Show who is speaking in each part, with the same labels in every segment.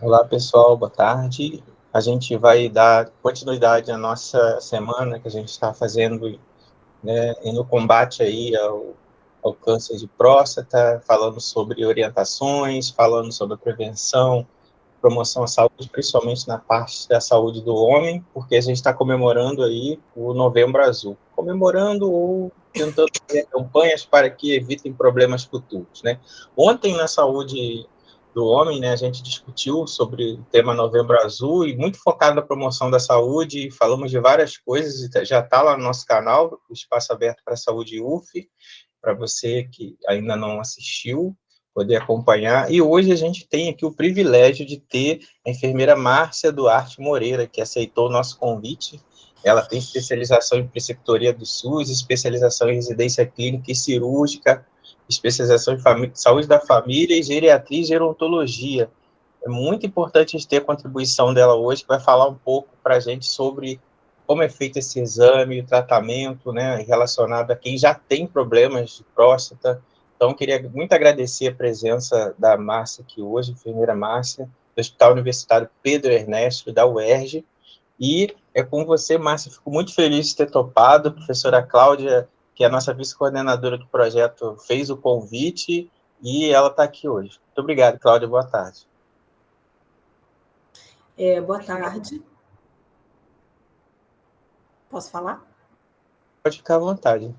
Speaker 1: Olá, pessoal, boa tarde. A gente vai dar continuidade à nossa semana que a gente está fazendo, né, no combate aí ao câncer de próstata, falando sobre orientações, falando sobre a prevenção, promoção à saúde, principalmente na parte da saúde do homem, porque a gente está comemorando aí o Novembro Azul. Comemorando ou tentando fazer campanhas para que evitem problemas futuros, né? Ontem, na saúde do homem, né, a gente discutiu sobre o tema Novembro Azul e muito focado na promoção da saúde, falamos de várias coisas, já está lá no nosso canal, o Espaço Aberto para a Saúde UF, para você que ainda não assistiu, poder acompanhar. E hoje a gente tem aqui o privilégio de ter a enfermeira Márcia Duarte Moreira, que aceitou o nosso convite. Ela tem especialização em preceptoria do SUS, especialização em residência clínica e cirúrgica, especialização em saúde da família e geriatria e gerontologia. É muito importante a gente ter a contribuição dela hoje, que vai falar um pouco para a gente sobre como é feito esse exame, o tratamento, né, relacionado a quem já tem problemas de próstata. Então, queria muito agradecer a presença da Márcia aqui hoje, enfermeira Márcia, do Hospital Universitário Pedro Ernesto, da UERJ. E é com você, Márcia, fico muito feliz de ter topado. A professora Cláudia, que é a nossa vice-coordenadora do projeto, fez o convite e ela está aqui hoje. Muito obrigado, Cláudia, boa tarde.
Speaker 2: Boa tarde. Posso falar?
Speaker 1: Pode ficar à vontade.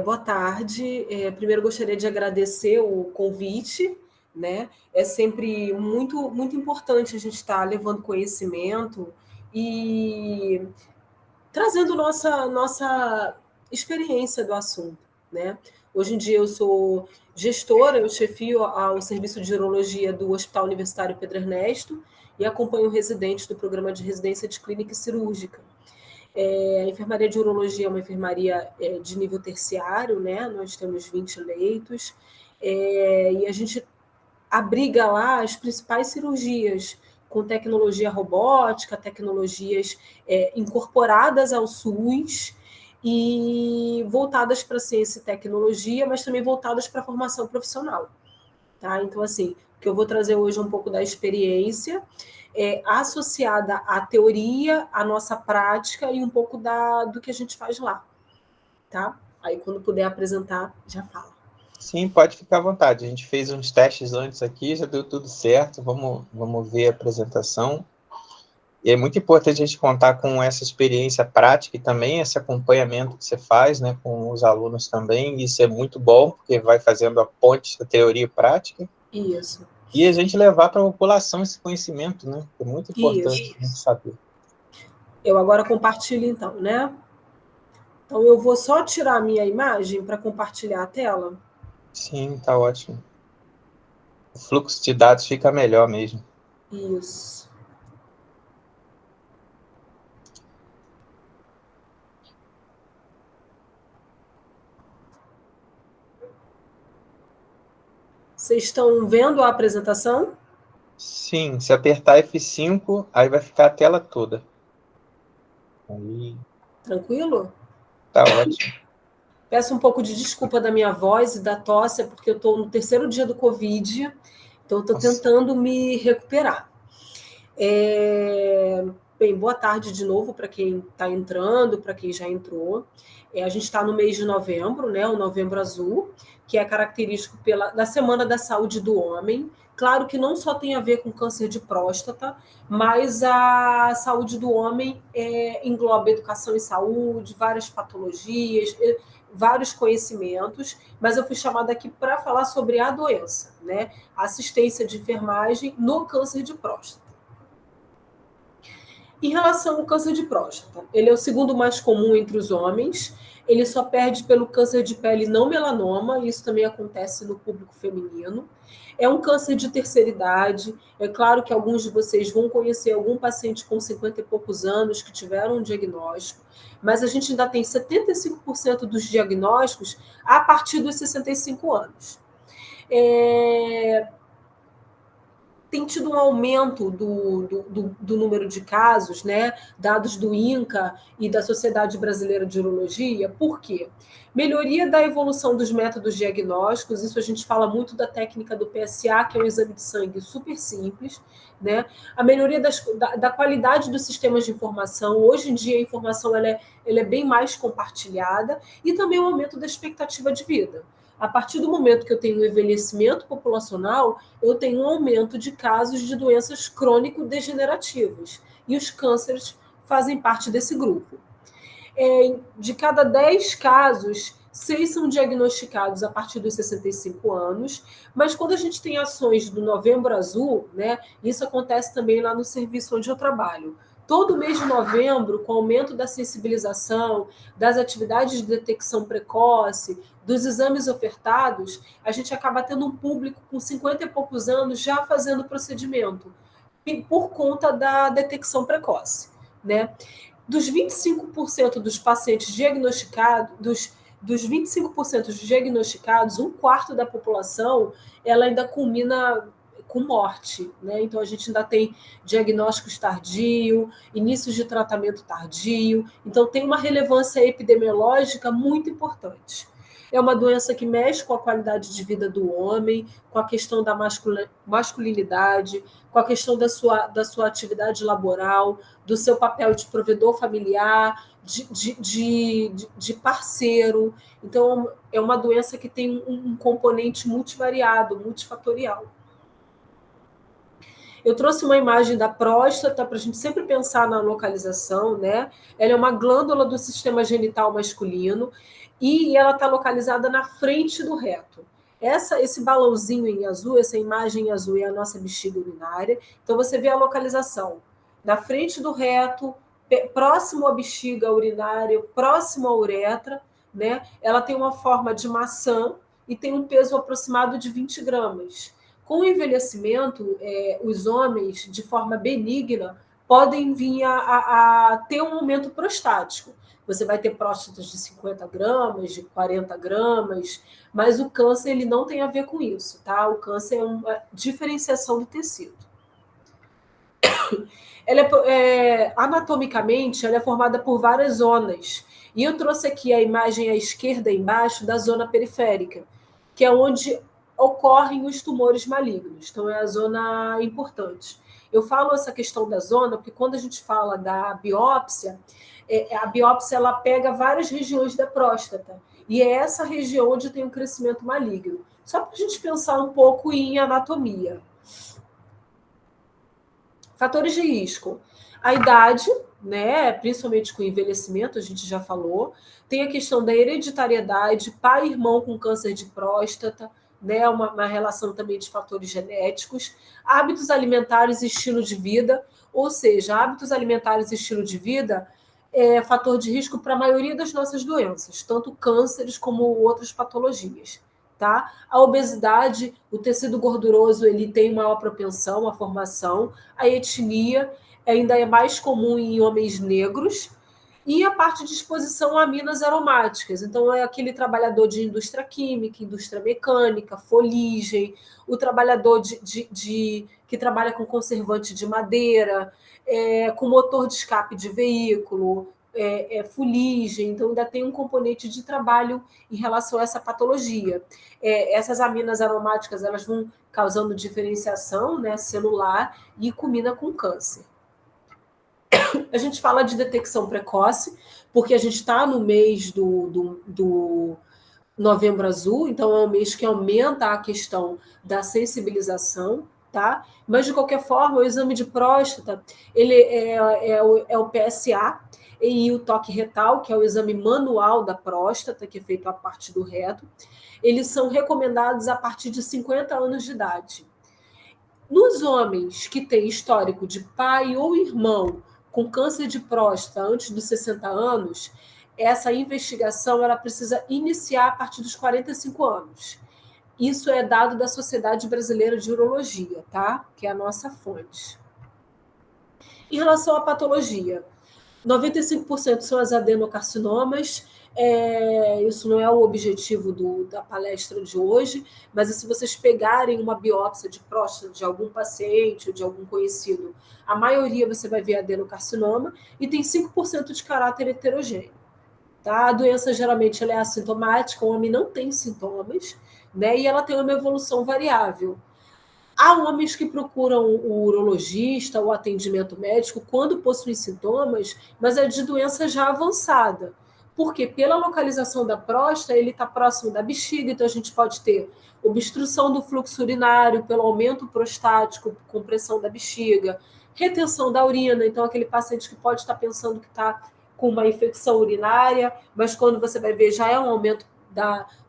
Speaker 2: Boa tarde. Primeiro gostaria de agradecer o convite, né? É sempre muito, muito importante a gente estar levando conhecimento e trazendo nossa experiência do assunto, né? Hoje em dia eu sou gestora, eu chefio ao serviço de urologia do Hospital Universitário Pedro Ernesto e acompanho residentes do programa de residência de clínica e cirúrgica. A enfermaria de urologia é uma enfermaria de nível terciário, né? Nós temos 20 leitos, e a gente abriga lá as principais cirurgias com tecnologia robótica, tecnologias incorporadas ao SUS e voltadas para ciência e tecnologia, mas também voltadas para a formação profissional. Tá? Então, assim, o que eu vou trazer hoje é um pouco da experiência associada à teoria, à nossa prática e um pouco do que a gente faz lá. Tá? Aí, quando puder apresentar, já fala.
Speaker 1: Sim, pode ficar à vontade. A gente fez uns testes antes aqui, já deu tudo certo. Vamos ver a apresentação. E é muito importante a gente contar com essa experiência prática e também esse acompanhamento que você faz, né, com os alunos também. Isso é muito bom, porque vai fazendo a ponte da teoria e prática.
Speaker 2: Isso.
Speaker 1: E a gente levar para a população esse conhecimento, né? É muito importante a gente saber.
Speaker 2: Eu agora compartilho, então, né? Então, eu vou só tirar a minha imagem para compartilhar a tela.
Speaker 1: Sim, tá ótimo. O fluxo de dados fica melhor mesmo.
Speaker 2: Isso. Vocês estão vendo a apresentação?
Speaker 1: Sim, se apertar F5, aí vai ficar a tela toda. Aí.
Speaker 2: Tranquilo?
Speaker 1: Tá ótimo.
Speaker 2: Peço um pouco de desculpa da minha voz e da tosse, porque eu estou no terceiro dia do Covid, então estou tentando me recuperar. Bem, boa tarde de novo para quem está entrando, para quem já entrou. A gente está no mês de novembro, né, o Novembro Azul, que é característico da Semana da Saúde do Homem. Claro que não só tem a ver com câncer de próstata, mas a saúde do homem engloba educação e saúde, várias patologias, vários conhecimentos, mas eu fui chamada aqui para falar sobre a doença, né? Assistência de enfermagem no câncer de próstata. Em relação ao câncer de próstata, ele é o segundo mais comum entre os homens, ele só perde pelo câncer de pele não melanoma, isso também acontece no público feminino. É um câncer de terceira idade, é claro que alguns de vocês vão conhecer algum paciente com 50 e poucos anos que tiveram um diagnóstico, mas a gente ainda tem 75% dos diagnósticos a partir dos 65 anos. tem tido um aumento do número de casos, né? Dados do INCA e da Sociedade Brasileira de Urologia. Por quê? Melhoria da evolução dos métodos diagnósticos, isso a gente fala muito da técnica do PSA, que é um exame de sangue super simples, né? A melhoria da qualidade dos sistemas de informação. Hoje em dia a informação ela é bem mais compartilhada, e também o aumento da expectativa de vida. A partir do momento que eu tenho um envelhecimento populacional, eu tenho um aumento de casos de doenças crônico-degenerativas, e os cânceres fazem parte desse grupo. De cada 10 casos, 6 são diagnosticados a partir dos 65 anos, mas quando a gente tem ações do Novembro Azul, né, isso acontece também lá no serviço onde eu trabalho. Todo mês de novembro, com o aumento da sensibilização, das atividades de detecção precoce, dos exames ofertados, a gente acaba tendo um público com 50 e poucos anos já fazendo procedimento, por conta da detecção precoce, né? Dos 25% dos pacientes diagnosticados, dos 25% diagnosticados, um quarto da população ela ainda culmina com morte, né? Então a gente ainda tem diagnósticos tardio, inícios de tratamento tardio, então tem uma relevância epidemiológica muito importante. É uma doença que mexe com a qualidade de vida do homem, com a questão da masculinidade, com a questão da sua atividade laboral, do seu papel de provedor familiar, de parceiro. Então, é uma doença que tem um componente multivariado, multifatorial. Eu trouxe uma imagem da próstata para a gente sempre pensar na localização, né? Ela é uma glândula do sistema genital masculino e ela está localizada na frente do reto. Esse balãozinho em azul, essa imagem em azul é a nossa bexiga urinária. Então você vê a localização na frente do reto, próximo à bexiga urinária, próximo à uretra, né? Ela tem uma forma de maçã e tem um peso aproximado de 20 gramas. Com o envelhecimento, os homens, de forma benigna, podem vir a ter um aumento prostático. Você vai ter próstatas de 50 gramas, de 40 gramas, mas o câncer ele não tem a ver com isso, tá? O câncer é uma diferenciação do tecido. Anatomicamente, ela é formada por várias zonas. E eu trouxe aqui a imagem à esquerda, embaixo, da zona periférica, que é onde ocorrem os tumores malignos. Então, é a zona importante. Eu falo essa questão da zona porque quando a gente fala da biópsia, a biópsia ela pega várias regiões da próstata. E é essa região onde tem um crescimento maligno. Só para a gente pensar um pouco em anatomia. Fatores de risco. A idade, né, principalmente com o envelhecimento, a gente já falou. Tem a questão da hereditariedade, pai e irmão com câncer de próstata, né, uma relação também de fatores genéticos. Hábitos alimentares e estilo de vida, ou seja, hábitos alimentares e estilo de vida é fator de risco para a maioria das nossas doenças, tanto cânceres como outras patologias. Tá? A obesidade, o tecido gorduroso, ele tem maior propensão à formação, a etnia ainda é mais comum em homens negros, e a parte de exposição a aminas aromáticas. Então, é aquele trabalhador de indústria química, indústria mecânica, foligem, o trabalhador que trabalha com conservante de madeira, com motor de escape de veículo, fuligem, então ainda tem um componente de trabalho em relação a essa patologia. Essas aminas aromáticas elas vão causando diferenciação, né, celular e culmina com câncer. A gente fala de detecção precoce, porque a gente está no mês do Novembro Azul, então é um mês que aumenta a questão da sensibilização, tá? Mas, de qualquer forma, o exame de próstata ele é o PSA e o toque retal, que é o exame manual da próstata, que é feito a partir do reto, eles são recomendados a partir de 50 anos de idade. Nos homens que têm histórico de pai ou irmão com câncer de próstata antes dos 60 anos, essa investigação ela precisa iniciar a partir dos 45 anos. Isso é dado da Sociedade Brasileira de Urologia, tá? Que é a nossa fonte. Em relação à patologia, 95% são as adenocarcinomas. Isso não é o objetivo da palestra de hoje, mas se vocês pegarem uma biópsia de próstata de algum paciente ou de algum conhecido, a maioria você vai ver adenocarcinoma e tem 5% de caráter heterogêneo. Tá? A doença geralmente ela é assintomática, o homem não tem sintomas, né? E ela tem uma evolução variável. Há homens que procuram o urologista, o atendimento médico, quando possuem sintomas, mas é de doença já avançada. Porque pela localização da próstata, ele está próximo da bexiga, então a gente pode ter obstrução do fluxo urinário pelo aumento prostático, compressão da bexiga, retenção da urina, então aquele paciente que pode estar pensando que está com uma infecção urinária, mas quando você vai ver já é um aumento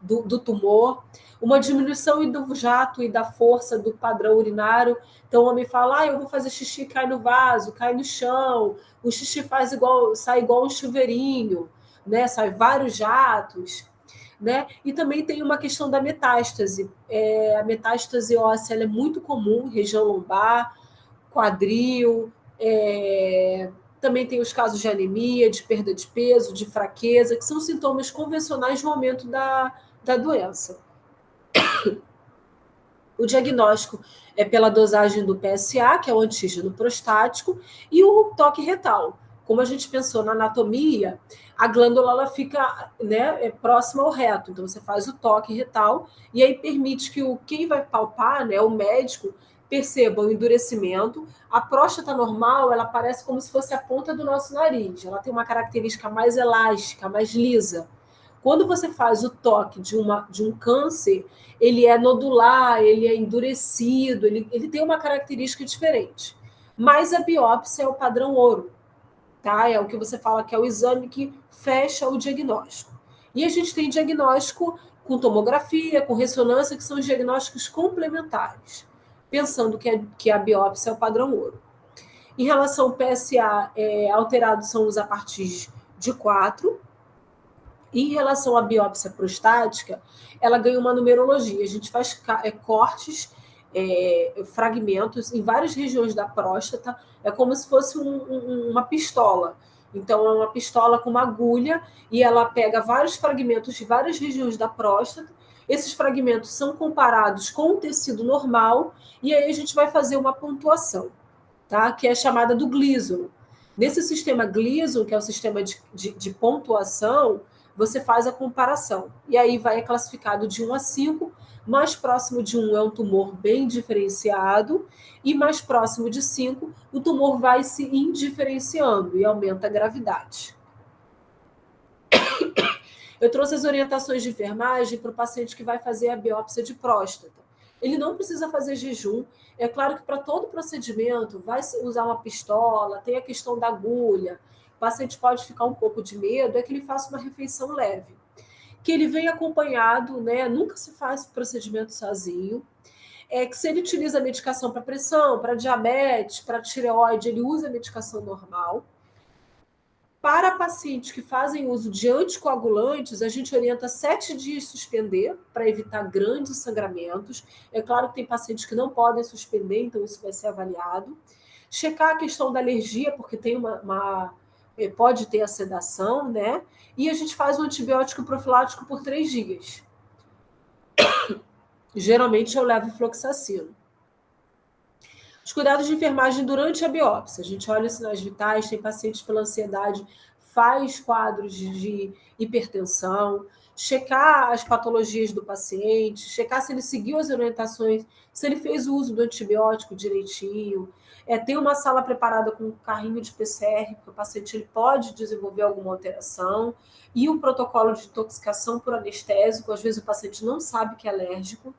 Speaker 2: do tumor, uma diminuição do jato e da força do padrão urinário. Então o homem fala, eu vou fazer xixi, cai no vaso, cai no chão, o xixi sai igual um chuveirinho, né? Sai vários jatos, né? E também tem uma questão da metástase. A metástase óssea ela é muito comum, região lombar, quadril, também tem os casos de anemia, de perda de peso, de fraqueza, que são sintomas convencionais no momento da doença. O diagnóstico é pela dosagem do PSA, que é o antígeno prostático, e o toque retal. Como a gente pensou na anatomia, a glândula ela fica, né, próxima ao reto, então você faz o toque retal e aí permite que quem vai palpar, né, o médico, perceba o endurecimento. A próstata normal, ela parece como se fosse a ponta do nosso nariz, ela tem uma característica mais elástica, mais lisa. Quando você faz o toque de um câncer, ele é nodular, ele é endurecido, ele tem uma característica diferente. Mas a biópsia é o padrão ouro, tá? É o que você fala que é o exame que fecha o diagnóstico. E a gente tem diagnóstico com tomografia, com ressonância, que são os diagnósticos complementares, pensando que a biópsia é o padrão ouro. Em relação ao PSA, alterados são os a partir de 4. Em relação à biópsia prostática, ela ganha uma numerologia. A gente faz cortes, fragmentos em várias regiões da próstata. É como se fosse uma pistola. Então, é uma pistola com uma agulha e ela pega vários fragmentos de várias regiões da próstata. Esses fragmentos são comparados com o tecido normal e aí a gente vai fazer uma pontuação, tá? Que é chamada do Gleason. Nesse sistema Gleason, que é o sistema de pontuação, você faz a comparação. E aí vai classificado de 1 a 5, mais próximo de 1 é um tumor bem diferenciado, e mais próximo de 5, o tumor vai se indiferenciando e aumenta a gravidade. Eu trouxe as orientações de enfermagem para o paciente que vai fazer a biópsia de próstata. Ele não precisa fazer jejum. É claro que para todo procedimento vai usar uma pistola, tem a questão da agulha. O paciente pode ficar um pouco de medo, é que ele faça uma refeição leve. Que ele venha acompanhado, né? Nunca se faz procedimento sozinho. Que se ele utiliza medicação para pressão, para diabetes, para tireoide, ele usa a medicação normal. Para pacientes que fazem uso de anticoagulantes, a gente orienta 7 dias suspender para evitar grandes sangramentos. É claro que tem pacientes que não podem suspender, então isso vai ser avaliado. Checar a questão da alergia, porque tem pode ter a sedação, né? E a gente faz um antibiótico profilático por 3 dias. Geralmente eu levo fluoxacino. Os cuidados de enfermagem durante a biópsia. A gente olha os sinais vitais, tem pacientes pela ansiedade, faz quadros de hipertensão, checar as patologias do paciente, checar se ele seguiu as orientações, se ele fez o uso do antibiótico direitinho. Tem uma sala preparada com um carrinho de PCR, porque o paciente ele pode desenvolver alguma alteração, e um protocolo de intoxicação por anestésico, às vezes o paciente não sabe que é alérgico.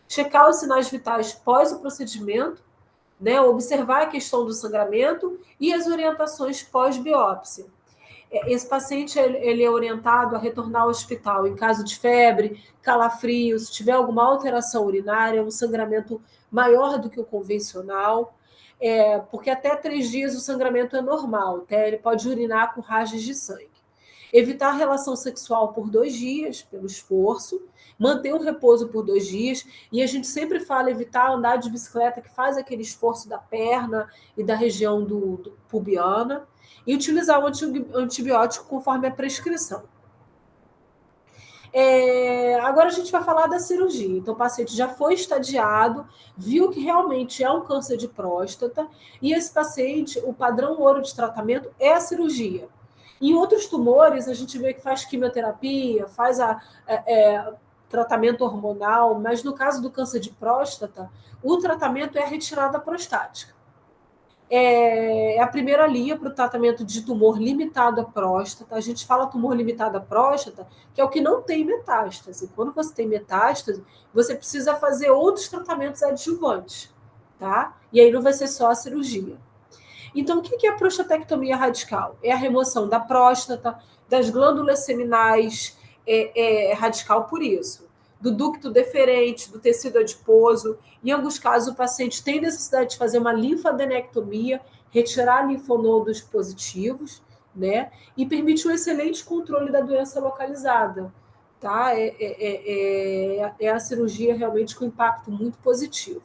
Speaker 2: Checar os sinais vitais pós o procedimento, né, observar a questão do sangramento e as orientações pós-biópsia. Esse paciente ele é orientado a retornar ao hospital em caso de febre, calafrio, se tiver alguma alteração urinária, um sangramento maior do que o convencional, porque até 3 dias o sangramento é normal, ele pode urinar com rajos de sangue. Evitar a relação sexual por 2 dias, pelo esforço, manter o repouso por 2 dias, e a gente sempre fala evitar andar de bicicleta, que faz aquele esforço da perna e da região do pubiana, e utilizar o antibiótico conforme a prescrição. Agora a gente vai falar da cirurgia. Então, o paciente já foi estadiado, viu que realmente é um câncer de próstata, e esse paciente, o padrão ouro de tratamento é a cirurgia. Em outros tumores, a gente vê que faz quimioterapia, faz tratamento hormonal, mas no caso do câncer de próstata, o tratamento é a retirada prostática. É a primeira linha para o tratamento de tumor limitado à próstata. A gente fala tumor limitado à próstata, que é o que não tem metástase. Quando você tem metástase, você precisa fazer outros tratamentos adjuvantes, tá? E aí não vai ser só a cirurgia. Então, o que é a prostatectomia radical? É a remoção da próstata, das glândulas seminais, radical por isso, do ducto deferente, do tecido adiposo. Em alguns casos, o paciente tem necessidade de fazer uma linfadenectomia, retirar linfonodos positivos, né? E permite um excelente controle da doença localizada. Tá? É a cirurgia realmente com impacto muito positivo.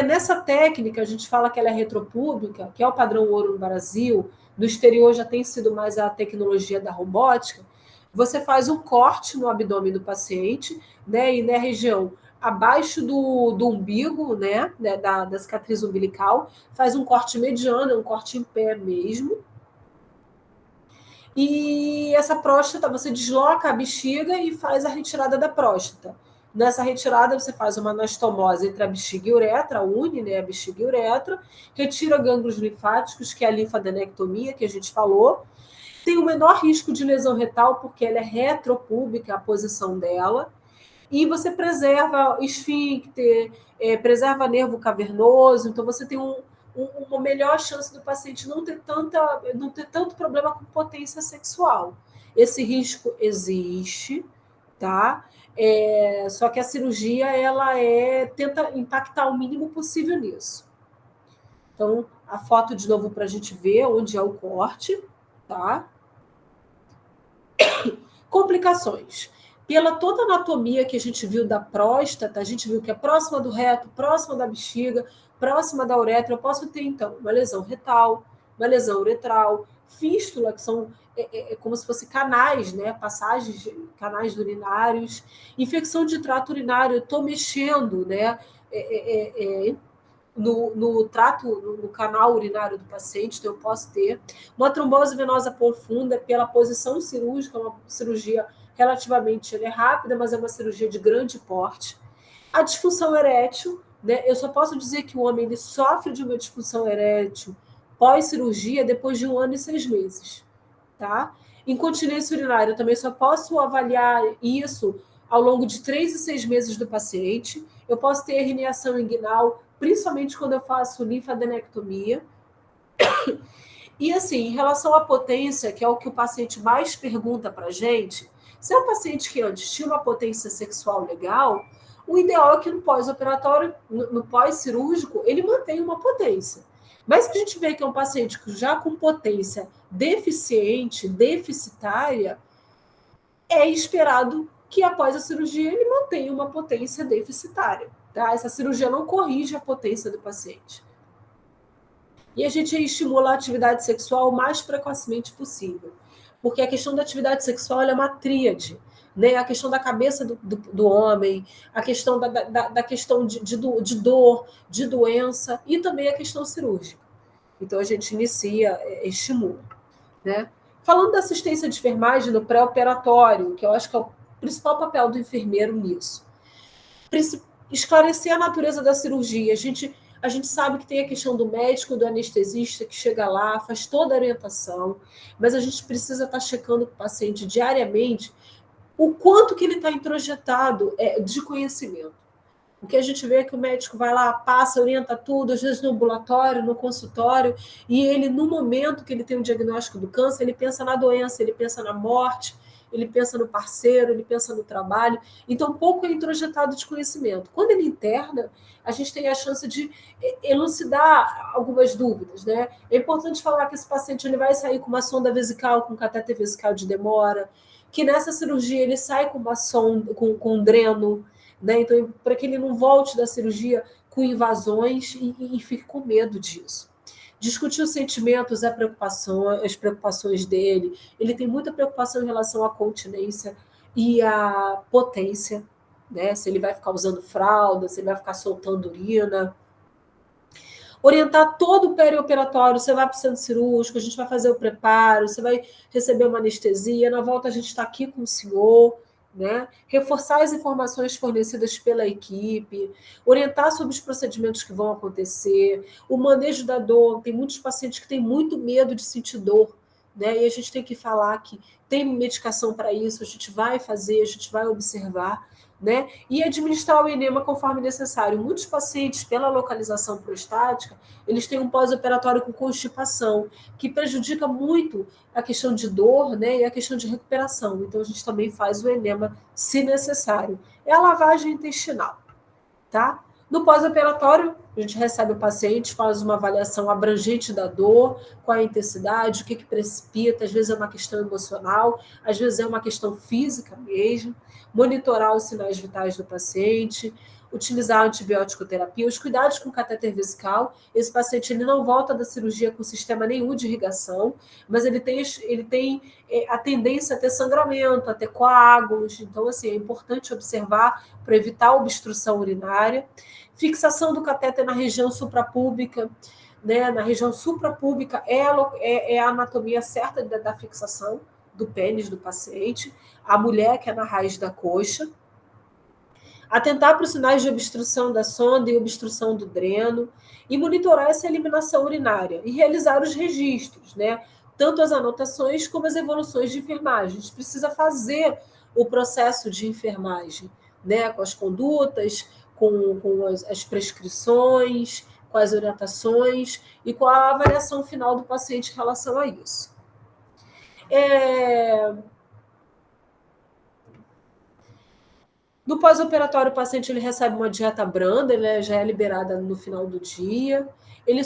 Speaker 2: Nessa técnica, a gente fala que ela é retropúbica, que é o padrão ouro no Brasil, no exterior já tem sido mais a tecnologia da robótica. Você faz um corte no abdômen do paciente, né, e na região abaixo do umbigo, né, da cicatriz umbilical, faz um corte mediano, um corte em pé mesmo. E essa próstata, você desloca a bexiga e faz a retirada da próstata. Nessa retirada, você faz uma anastomose entre a bexiga e a uretra, une, né, a bexiga e a uretra, retira gânglios linfáticos, que é a linfadenectomia que a gente falou. Tem o menor risco de lesão retal, porque ela é retropúbica, a posição dela. E você preserva esfíncter, preserva nervo cavernoso, então você tem uma melhor chance do paciente não ter tanto problema com potência sexual. Esse risco existe, tá? Só que a cirurgia ela tenta impactar o mínimo possível nisso. Então, a foto de novo para a gente ver onde é o corte, tá? Complicações. Pela toda a anatomia que a gente viu da próstata, a gente viu que é próxima do reto, próxima da bexiga, próxima da uretra, eu posso ter, então, uma lesão retal, uma lesão uretral, fístula, que são como se fossem canais, né? Passagens, canais urinários, infecção de trato urinário, eu estou mexendo, né? No canal urinário do paciente, então eu posso ter uma trombose venosa profunda pela posição cirúrgica, uma cirurgia relativamente rápida, mas é uma cirurgia de grande porte. A disfunção erétil, né? Eu só posso dizer que o homem ele sofre de uma disfunção erétil pós-cirurgia depois de 1 ano e 6 meses. Tá? Incontinência urinária, eu também só posso avaliar isso ao longo de 3 e 6 meses do paciente. Eu posso ter herniação inguinal, principalmente quando eu faço linfadenectomia. E assim, em relação à potência, que é o que o paciente mais pergunta para a gente, se é um paciente que antes tinha uma potência sexual legal, o ideal é que no pós-operatório, no pós-cirúrgico, ele mantenha uma potência. Mas se a gente vê que é um paciente já com potência deficiente, deficitária, é esperado que após a cirurgia ele mantenha uma potência deficitária. Tá? Essa cirurgia não corrige a potência do paciente. E a gente estimula a atividade sexual o mais precocemente possível. Porque a questão da atividade sexual é uma tríade. Né? A questão da cabeça do homem, a questão da questão de dor, de doença e também a questão cirúrgica. Então, a gente inicia, estimula. Né? Falando da assistência de enfermagem no pré-operatório, que eu acho que é o principal papel do enfermeiro nisso. Esclarecer a natureza da cirurgia. A gente sabe que tem a questão do médico, do anestesista, que chega lá, faz toda a orientação, mas a gente precisa estar checando com o paciente diariamente o quanto que ele está introjetado de conhecimento. O que a gente vê é que o médico vai lá, passa, orienta tudo, às vezes no ambulatório, no consultório, e ele, no momento que ele tem o diagnóstico do câncer, ele pensa na doença, ele pensa na morte, ele pensa no parceiro, ele pensa no trabalho. Então, pouco é introjetado de conhecimento. Quando ele interna, a gente tem a chance de elucidar algumas dúvidas, né? É importante falar que esse paciente ele vai sair com uma sonda vesical, com catéter vesical de demora, que nessa cirurgia ele sai com uma sonda, com um dreno, né? Então, para que ele não volte da cirurgia com invasões e fique com medo disso. Discutir os sentimentos, as preocupações dele. Ele tem muita preocupação em relação à continência e à potência, né? Se ele vai ficar usando fralda, se ele vai ficar soltando urina. Orientar todo o perioperatório, você vai para o centro cirúrgico, a gente vai fazer o preparo, você vai receber uma anestesia, na volta a gente está aqui com o senhor, né? Reforçar as informações fornecidas pela equipe, orientar sobre os procedimentos que vão acontecer, o manejo da dor. Tem muitos pacientes que têm muito medo de sentir dor, né? E a gente tem que falar que tem medicação para isso, a gente vai fazer, a gente vai observar, né? E administrar o enema conforme necessário. Muitos pacientes, pela localização prostática, eles têm um pós-operatório com constipação, que prejudica muito a questão de dor, né, e a questão de recuperação. Então, a gente também faz o enema, se necessário. É a lavagem intestinal, tá? No pós-operatório, a gente recebe o paciente, faz uma avaliação abrangente da dor, qual é a intensidade, o que precipita, às vezes é uma questão emocional, às vezes é uma questão física mesmo, monitorar os sinais vitais do paciente, utilizar a antibiótico terapia, os cuidados com o catéter vesical. Esse paciente ele não volta da cirurgia com sistema nenhum de irrigação, mas ele tem a tendência a ter sangramento, a ter coágulos. Então, assim, é importante observar para evitar a obstrução urinária. Fixação do catéter na região suprapúbica, né? Na região suprapúbica é a anatomia certa da fixação do pênis do paciente, a mulher que é na raiz da coxa. Atentar para os sinais de obstrução da sonda e obstrução do dreno, e monitorar essa eliminação urinária, e realizar os registros, né? Tanto as anotações como as evoluções de enfermagem. A gente precisa fazer o processo de enfermagem, né? Com as condutas, com as prescrições, com as orientações e com a avaliação final do paciente em relação a isso. No pós-operatório, o paciente ele recebe uma dieta branda, ele já é liberada no final do dia. Ele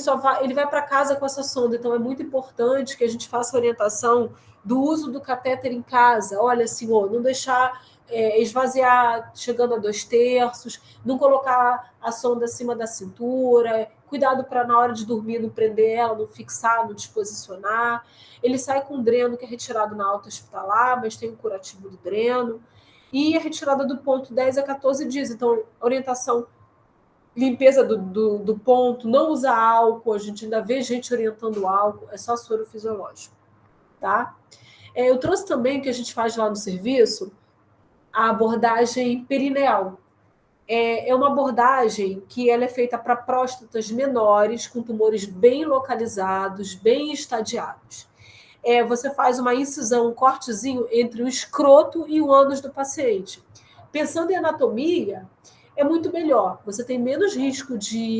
Speaker 2: vai para casa com essa sonda, então é muito importante que a gente faça a orientação do uso do catéter em casa. Olha, senhor, não deixar esvaziar chegando a 2/3, não colocar a sonda acima da cintura, cuidado para na hora de dormir não prender ela, não fixar, não disposicionar. Ele sai com um dreno que é retirado na alta hospitalar, mas tem um curativo do dreno. E a retirada do ponto 10 a 14 dias. Então, orientação, limpeza do ponto, não usar álcool, a gente ainda vê gente orientando álcool, é só soro fisiológico, tá? Eu trouxe também o que a gente faz lá no serviço, a abordagem perineal. É uma abordagem que ela é feita para próstatas menores, com tumores bem localizados, bem estadiados. Você faz uma incisão, um cortezinho entre o escroto e o ânus do paciente. Pensando em anatomia, é muito melhor. Você tem menos risco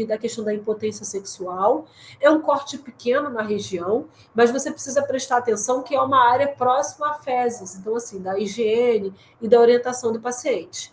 Speaker 2: da questão da impotência sexual. É um corte pequeno na região, mas você precisa prestar atenção que é uma área próxima à fezes. Então, assim, da higiene e da orientação do paciente.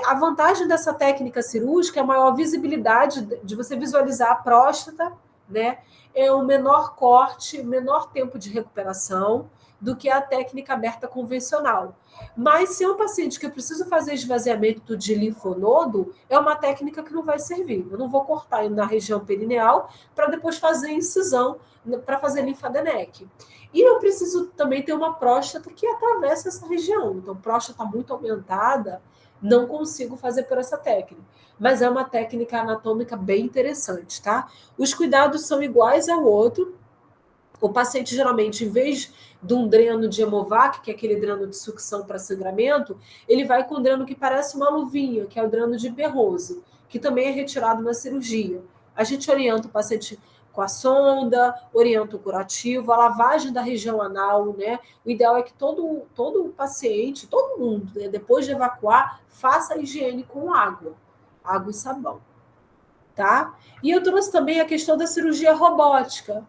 Speaker 2: A vantagem dessa técnica cirúrgica é a maior visibilidade de você visualizar a próstata, né? É um menor corte, menor tempo de recuperação do que a técnica aberta convencional. Mas se é um paciente que eu preciso fazer esvaziamento de linfonodo, é uma técnica que não vai servir. Eu não vou cortar na região perineal para depois fazer incisão para fazer linfadenectomia. E eu preciso também ter uma próstata que atravessa essa região. Então, próstata muito aumentada, não consigo fazer por essa técnica. Mas é uma técnica anatômica bem interessante, tá? Os cuidados são iguais ao outro. O paciente, geralmente, em vez de um dreno de Hemovac, que é aquele dreno de sucção para sangramento, ele vai com um dreno que parece uma luvinha, que é o dreno de Berrose, que também é retirado na cirurgia. A gente orienta o paciente com a sonda, orienta o curativo, a lavagem da região anal, né? O ideal é que todo paciente, todo mundo, né, depois de evacuar, faça a higiene com água e sabão. tá? E eu trouxe também a questão da cirurgia robótica.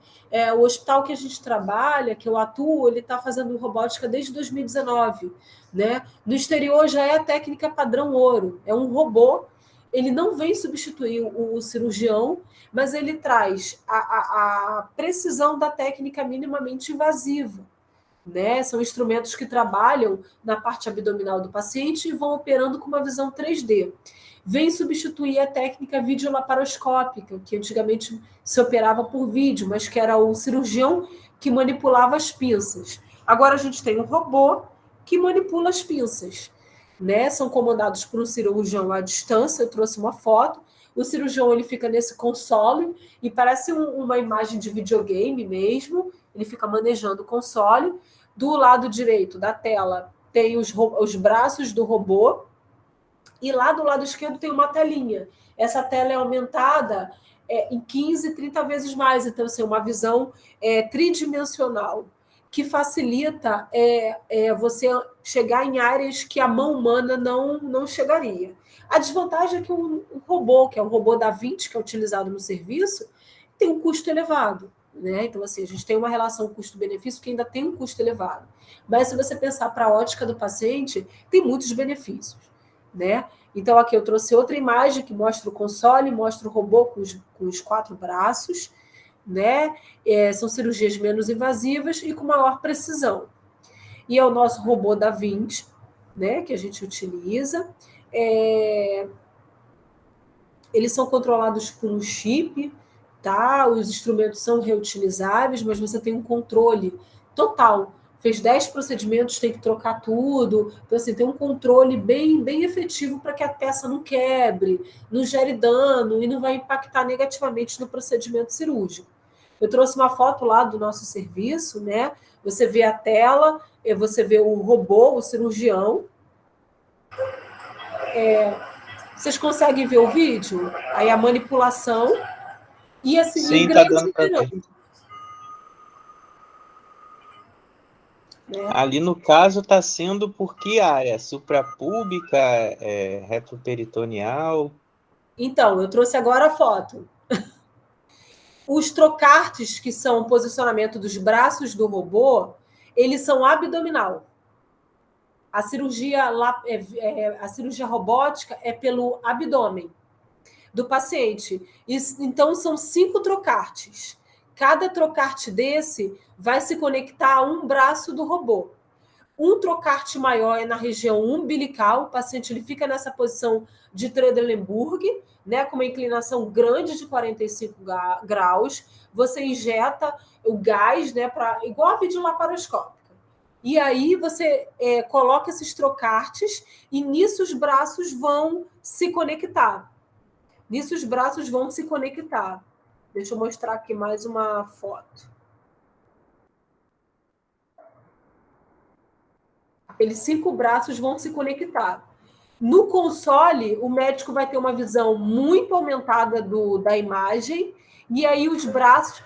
Speaker 2: O hospital que a gente trabalha, que eu atuo, ele está fazendo robótica desde 2019, né? No exterior já é a técnica padrão ouro, é um robô. Ele não vem substituir o cirurgião, mas ele traz a precisão da técnica minimamente invasiva, né? São instrumentos que trabalham na parte abdominal do paciente e vão operando com uma visão 3D. Vem substituir a técnica videolaparoscópica, que antigamente se operava por vídeo, mas que era o cirurgião que manipulava as pinças. Agora a gente tem um robô que manipula as pinças, né? São comandados por um cirurgião à distância. Eu trouxe uma foto. O cirurgião ele fica nesse console e parece uma imagem de videogame mesmo. Ele fica manejando o console. Do lado direito da tela tem os braços do robô e lá do lado esquerdo tem uma telinha. Essa tela é aumentada em 15, 30 vezes mais. Então, assim, uma visão tridimensional que facilita você chegar em áreas que a mão humana não chegaria. A desvantagem é que o robô, que é o robô da Vinci, que é utilizado no serviço, tem um custo elevado, né? Então, assim, a gente tem uma relação custo-benefício que ainda tem um custo elevado. Mas se você pensar para a ótica do paciente, tem muitos benefícios, né? Então, aqui eu trouxe outra imagem que mostra o console, mostra o robô com os 4 braços, né? São cirurgias menos invasivas e com maior precisão. E é o nosso robô da Vinci, né? Que a gente utiliza. Eles são controlados por um chip, tá? Os instrumentos são reutilizáveis, mas você tem um controle total. Fez 10 procedimentos, tem que trocar tudo. Então, assim, tem um controle bem, bem efetivo para que a peça não quebre, não gere dano e não vai impactar negativamente no procedimento cirúrgico. Eu trouxe uma foto lá do nosso serviço, né? Você vê a tela, você vê o robô, o cirurgião. Vocês conseguem ver o vídeo? Aí a manipulação e assim,
Speaker 1: Sim,
Speaker 2: em
Speaker 1: tá
Speaker 2: grande
Speaker 1: dando para ver.
Speaker 2: né?
Speaker 1: Ali no caso está sendo por que área? Suprapúbica, retroperitoneal?
Speaker 2: Então, eu trouxe agora a foto. Os trocartes, que são o posicionamento dos braços do robô, eles são abdominal. A cirurgia robótica é pelo abdômen do paciente. Então, são 5 trocartes. Cada trocarte desse vai se conectar a um braço do robô. Um trocarte maior é na região umbilical, o paciente ele fica nessa posição de Trendelenburg, né, com uma inclinação grande de 45 graus. Você injeta o gás, né, igual a videolaparoscópica. E aí você coloca esses trocartes e nisso os braços vão se conectar. Nisso os braços vão se conectar. Deixa eu mostrar aqui mais uma foto. Aqueles 5 braços vão se conectar. No console, o médico vai ter uma visão muito aumentada da imagem, e aí os braços,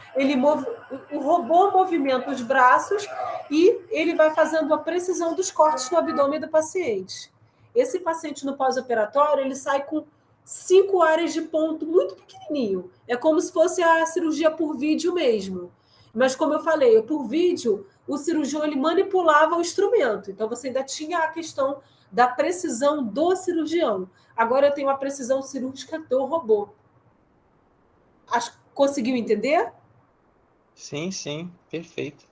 Speaker 2: o robô movimenta os braços e ele vai fazendo a precisão dos cortes no abdômen do paciente. Esse paciente no pós-operatório, ele sai com 5 áreas de ponto muito pequenininho. É como se fosse a cirurgia por vídeo mesmo. Mas, como eu falei, por vídeo, o cirurgião ele manipulava o instrumento. Então, você ainda tinha a questão da precisão do cirurgião. Agora eu tenho a precisão cirúrgica do robô. Conseguiu entender?
Speaker 1: Sim, sim, perfeito.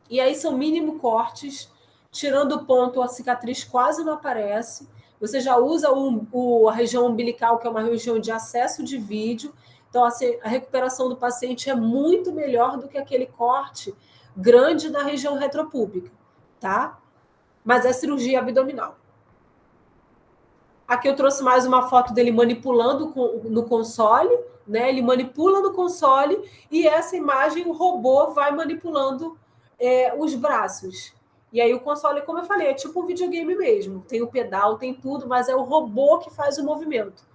Speaker 2: E aí são mínimo cortes, tirando o ponto, a cicatriz quase não aparece. Você já usa a região umbilical, que é uma região de acesso de vídeo. Então, assim, a recuperação do paciente é muito melhor do que aquele corte grande na região retropúbica, tá? Mas é cirurgia abdominal. Aqui eu trouxe mais uma foto dele manipulando no console, né? Ele manipula no console e essa imagem o robô vai manipulando os braços. E aí o console, como eu falei, é tipo um videogame mesmo. Tem o pedal, tem tudo, mas é o robô que faz o movimento.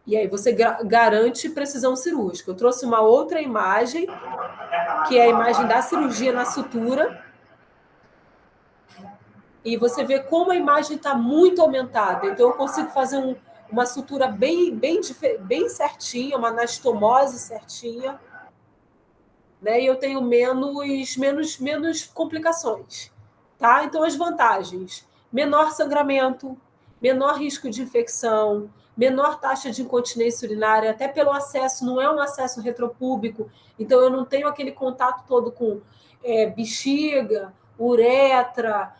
Speaker 2: E aí você garante precisão cirúrgica. Eu trouxe uma outra imagem, que é a imagem da cirurgia na sutura. E você vê como a imagem está muito aumentada. Então, eu consigo fazer uma sutura bem certinha, uma anastomose certinha, né? E eu tenho menos complicações, tá? Então, as vantagens: menor sangramento, menor risco de infecção, menor taxa de incontinência urinária, até pelo acesso, não é um acesso retropúbico, então eu não tenho aquele contato todo com bexiga, uretra,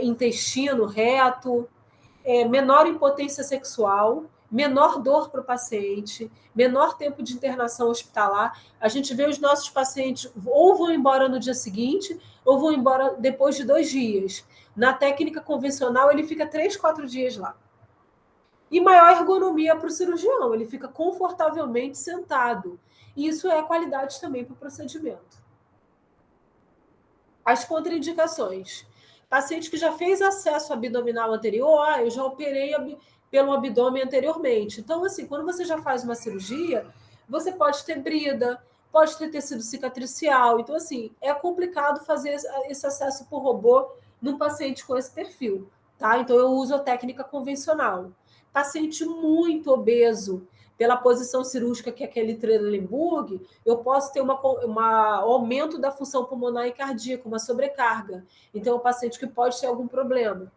Speaker 2: intestino reto, menor impotência sexual, menor dor para o paciente, menor tempo de internação hospitalar. A gente vê os nossos pacientes ou vão embora no dia seguinte ou vão embora depois de 2 dias. Na técnica convencional, ele fica 3, 4 dias lá. E maior ergonomia para o cirurgião, ele fica confortavelmente sentado. E isso é qualidade também para o procedimento. As contraindicações. Paciente que já fez acesso abdominal anterior, eu já operei pelo abdômen anteriormente. Então, assim, quando você já faz uma cirurgia, você pode ter brida, pode ter tecido cicatricial. Então, assim, é complicado fazer esse acesso por robô num paciente com esse perfil, tá? Então, eu uso a técnica convencional. Paciente muito obeso, pela posição cirúrgica que é aquele Trendelenburg, eu posso ter um aumento da função pulmonar e cardíaca, uma sobrecarga. Então, é um paciente que pode ter algum problema.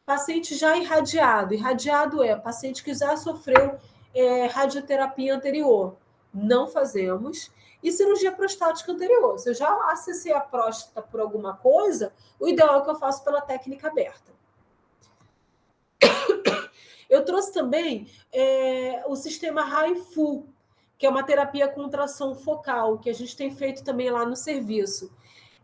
Speaker 2: Paciente já irradiado. Irradiado é paciente que já sofreu radioterapia anterior. Não fazemos. E cirurgia prostática anterior. Se eu já acessei a próstata por alguma coisa, o ideal é que eu faça pela técnica aberta. Eu trouxe também o sistema HIFU, que é uma terapia com ultrassom focal, que a gente tem feito também lá no serviço.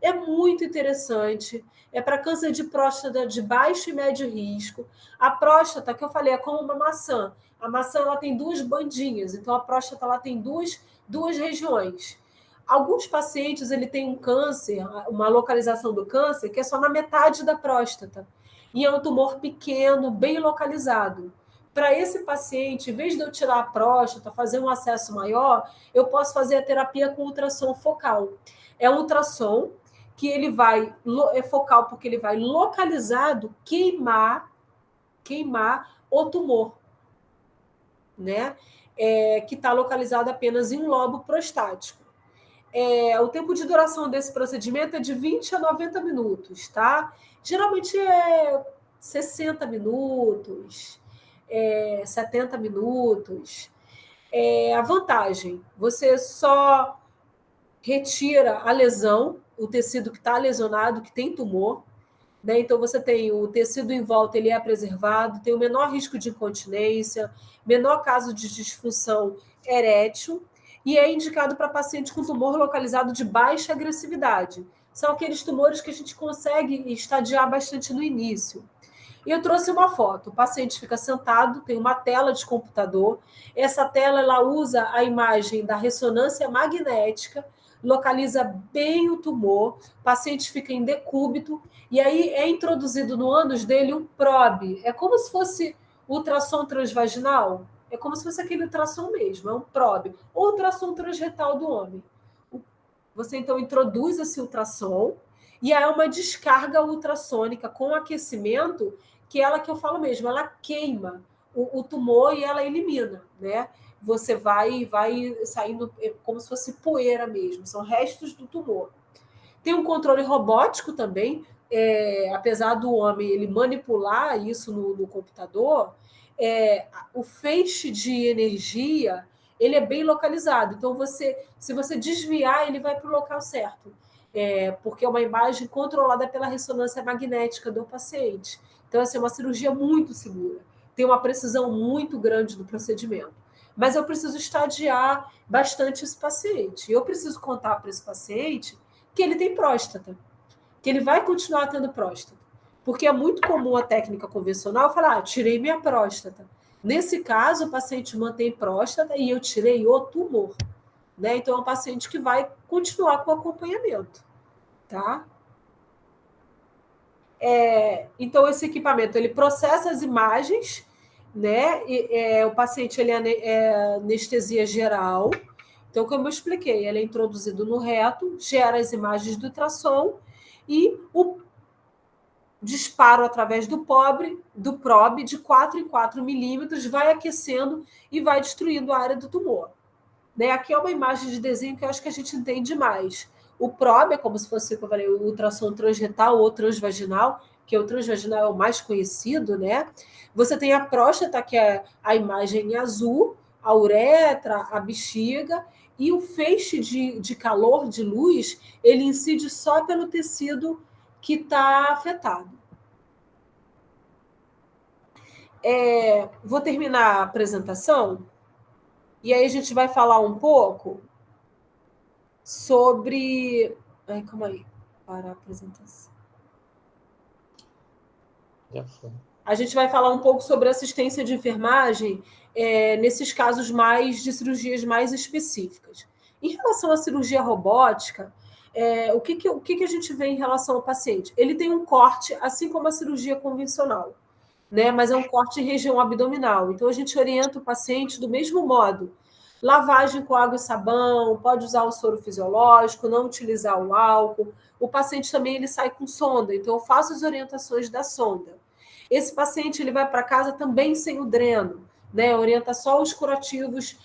Speaker 2: É muito interessante, é para câncer de próstata de baixo e médio risco. A próstata, que eu falei, é como uma maçã. A maçã ela tem 2 bandinhas, então a próstata ela tem duas regiões. Alguns pacientes ele tem um câncer, uma localização do câncer, que é só na metade da próstata. E é um tumor pequeno, bem localizado. Para esse paciente, em vez de eu tirar a próstata, fazer um acesso maior, eu posso fazer a terapia com ultrassom focal. É um ultrassom que ele vai, é focal porque ele vai localizado queimar o tumor, né? Que está localizado apenas em um lobo prostático. O tempo de duração desse procedimento é de 20 a 90 minutos, tá? Geralmente é 60 minutos, 70 minutos. A vantagem, você só retira a lesão, o tecido que está lesionado, que tem tumor, né? Então você tem o tecido em volta, ele é preservado, tem o menor risco de incontinência, menor caso de disfunção erétil, e é indicado para paciente com tumor localizado de baixa agressividade. São aqueles tumores que a gente consegue estadiar bastante no início. E eu trouxe uma foto. O paciente fica sentado, tem uma tela de computador. Essa tela ela usa a imagem da ressonância magnética, localiza bem o tumor, o paciente fica em decúbito, e aí é introduzido no ânus dele um probe. É como se fosse ultrassom transvaginal, é como se fosse aquele ultrassom mesmo, é um probe. Ou ultrassom transretal do homem. Você então introduz esse ultrassom, e aí é uma descarga ultrassônica com aquecimento, que é ela que eu falo mesmo, ela queima o tumor e ela elimina, né? Você vai saindo como se fosse poeira mesmo, são restos do tumor. Tem um controle robótico também, apesar do homem ele manipular isso no computador, o feixe de energia ele é bem localizado. Então, se você desviar, ele vai para o local certo. Porque é uma imagem controlada pela ressonância magnética do paciente. Então, assim, é uma cirurgia muito segura. Tem uma precisão muito grande do procedimento. Mas eu preciso estadiar bastante esse paciente. Eu preciso contar para esse paciente que ele tem próstata, que ele vai continuar tendo próstata. Porque é muito comum a técnica convencional falar, tirei minha próstata. Nesse caso, o paciente mantém próstata e eu tirei o tumor. Né? Então, é um paciente que vai continuar com o acompanhamento. Tá? Então, esse equipamento, ele processa as imagens, né? O paciente ele é anestesia geral. Então, como eu expliquei, ele é introduzido no reto, gera as imagens do ultrassom e disparo através do probe de 4 em 4 milímetros, vai aquecendo e vai destruindo a área do tumor. Né? Aqui é uma imagem de desenho que eu acho que a gente entende mais. O probe é como se fosse, como eu falei, o ultrassom transretal ou transvaginal, que o transvaginal é o mais conhecido, né? Você tem a próstata, que é a imagem em azul, a uretra, a bexiga, e o feixe de calor, de luz, ele incide só pelo tecido que está afetado. Vou terminar a apresentação, e aí a gente vai falar um pouco sobre... calma aí, para a apresentação.
Speaker 1: Já foi.
Speaker 2: A gente vai falar um pouco sobre assistência de enfermagem nesses casos de cirurgias mais específicas. Em relação à cirurgia robótica, o que a gente vê em relação ao paciente? Ele tem um corte, assim como a cirurgia convencional, né? Mas é um corte em região abdominal. Então, a gente orienta o paciente do mesmo modo. Lavagem com água e sabão, pode usar o soro fisiológico, não utilizar o álcool. O paciente também ele sai com sonda, então eu faço as orientações da sonda. Esse paciente ele vai para casa também sem o dreno, né? Orienta só os curativos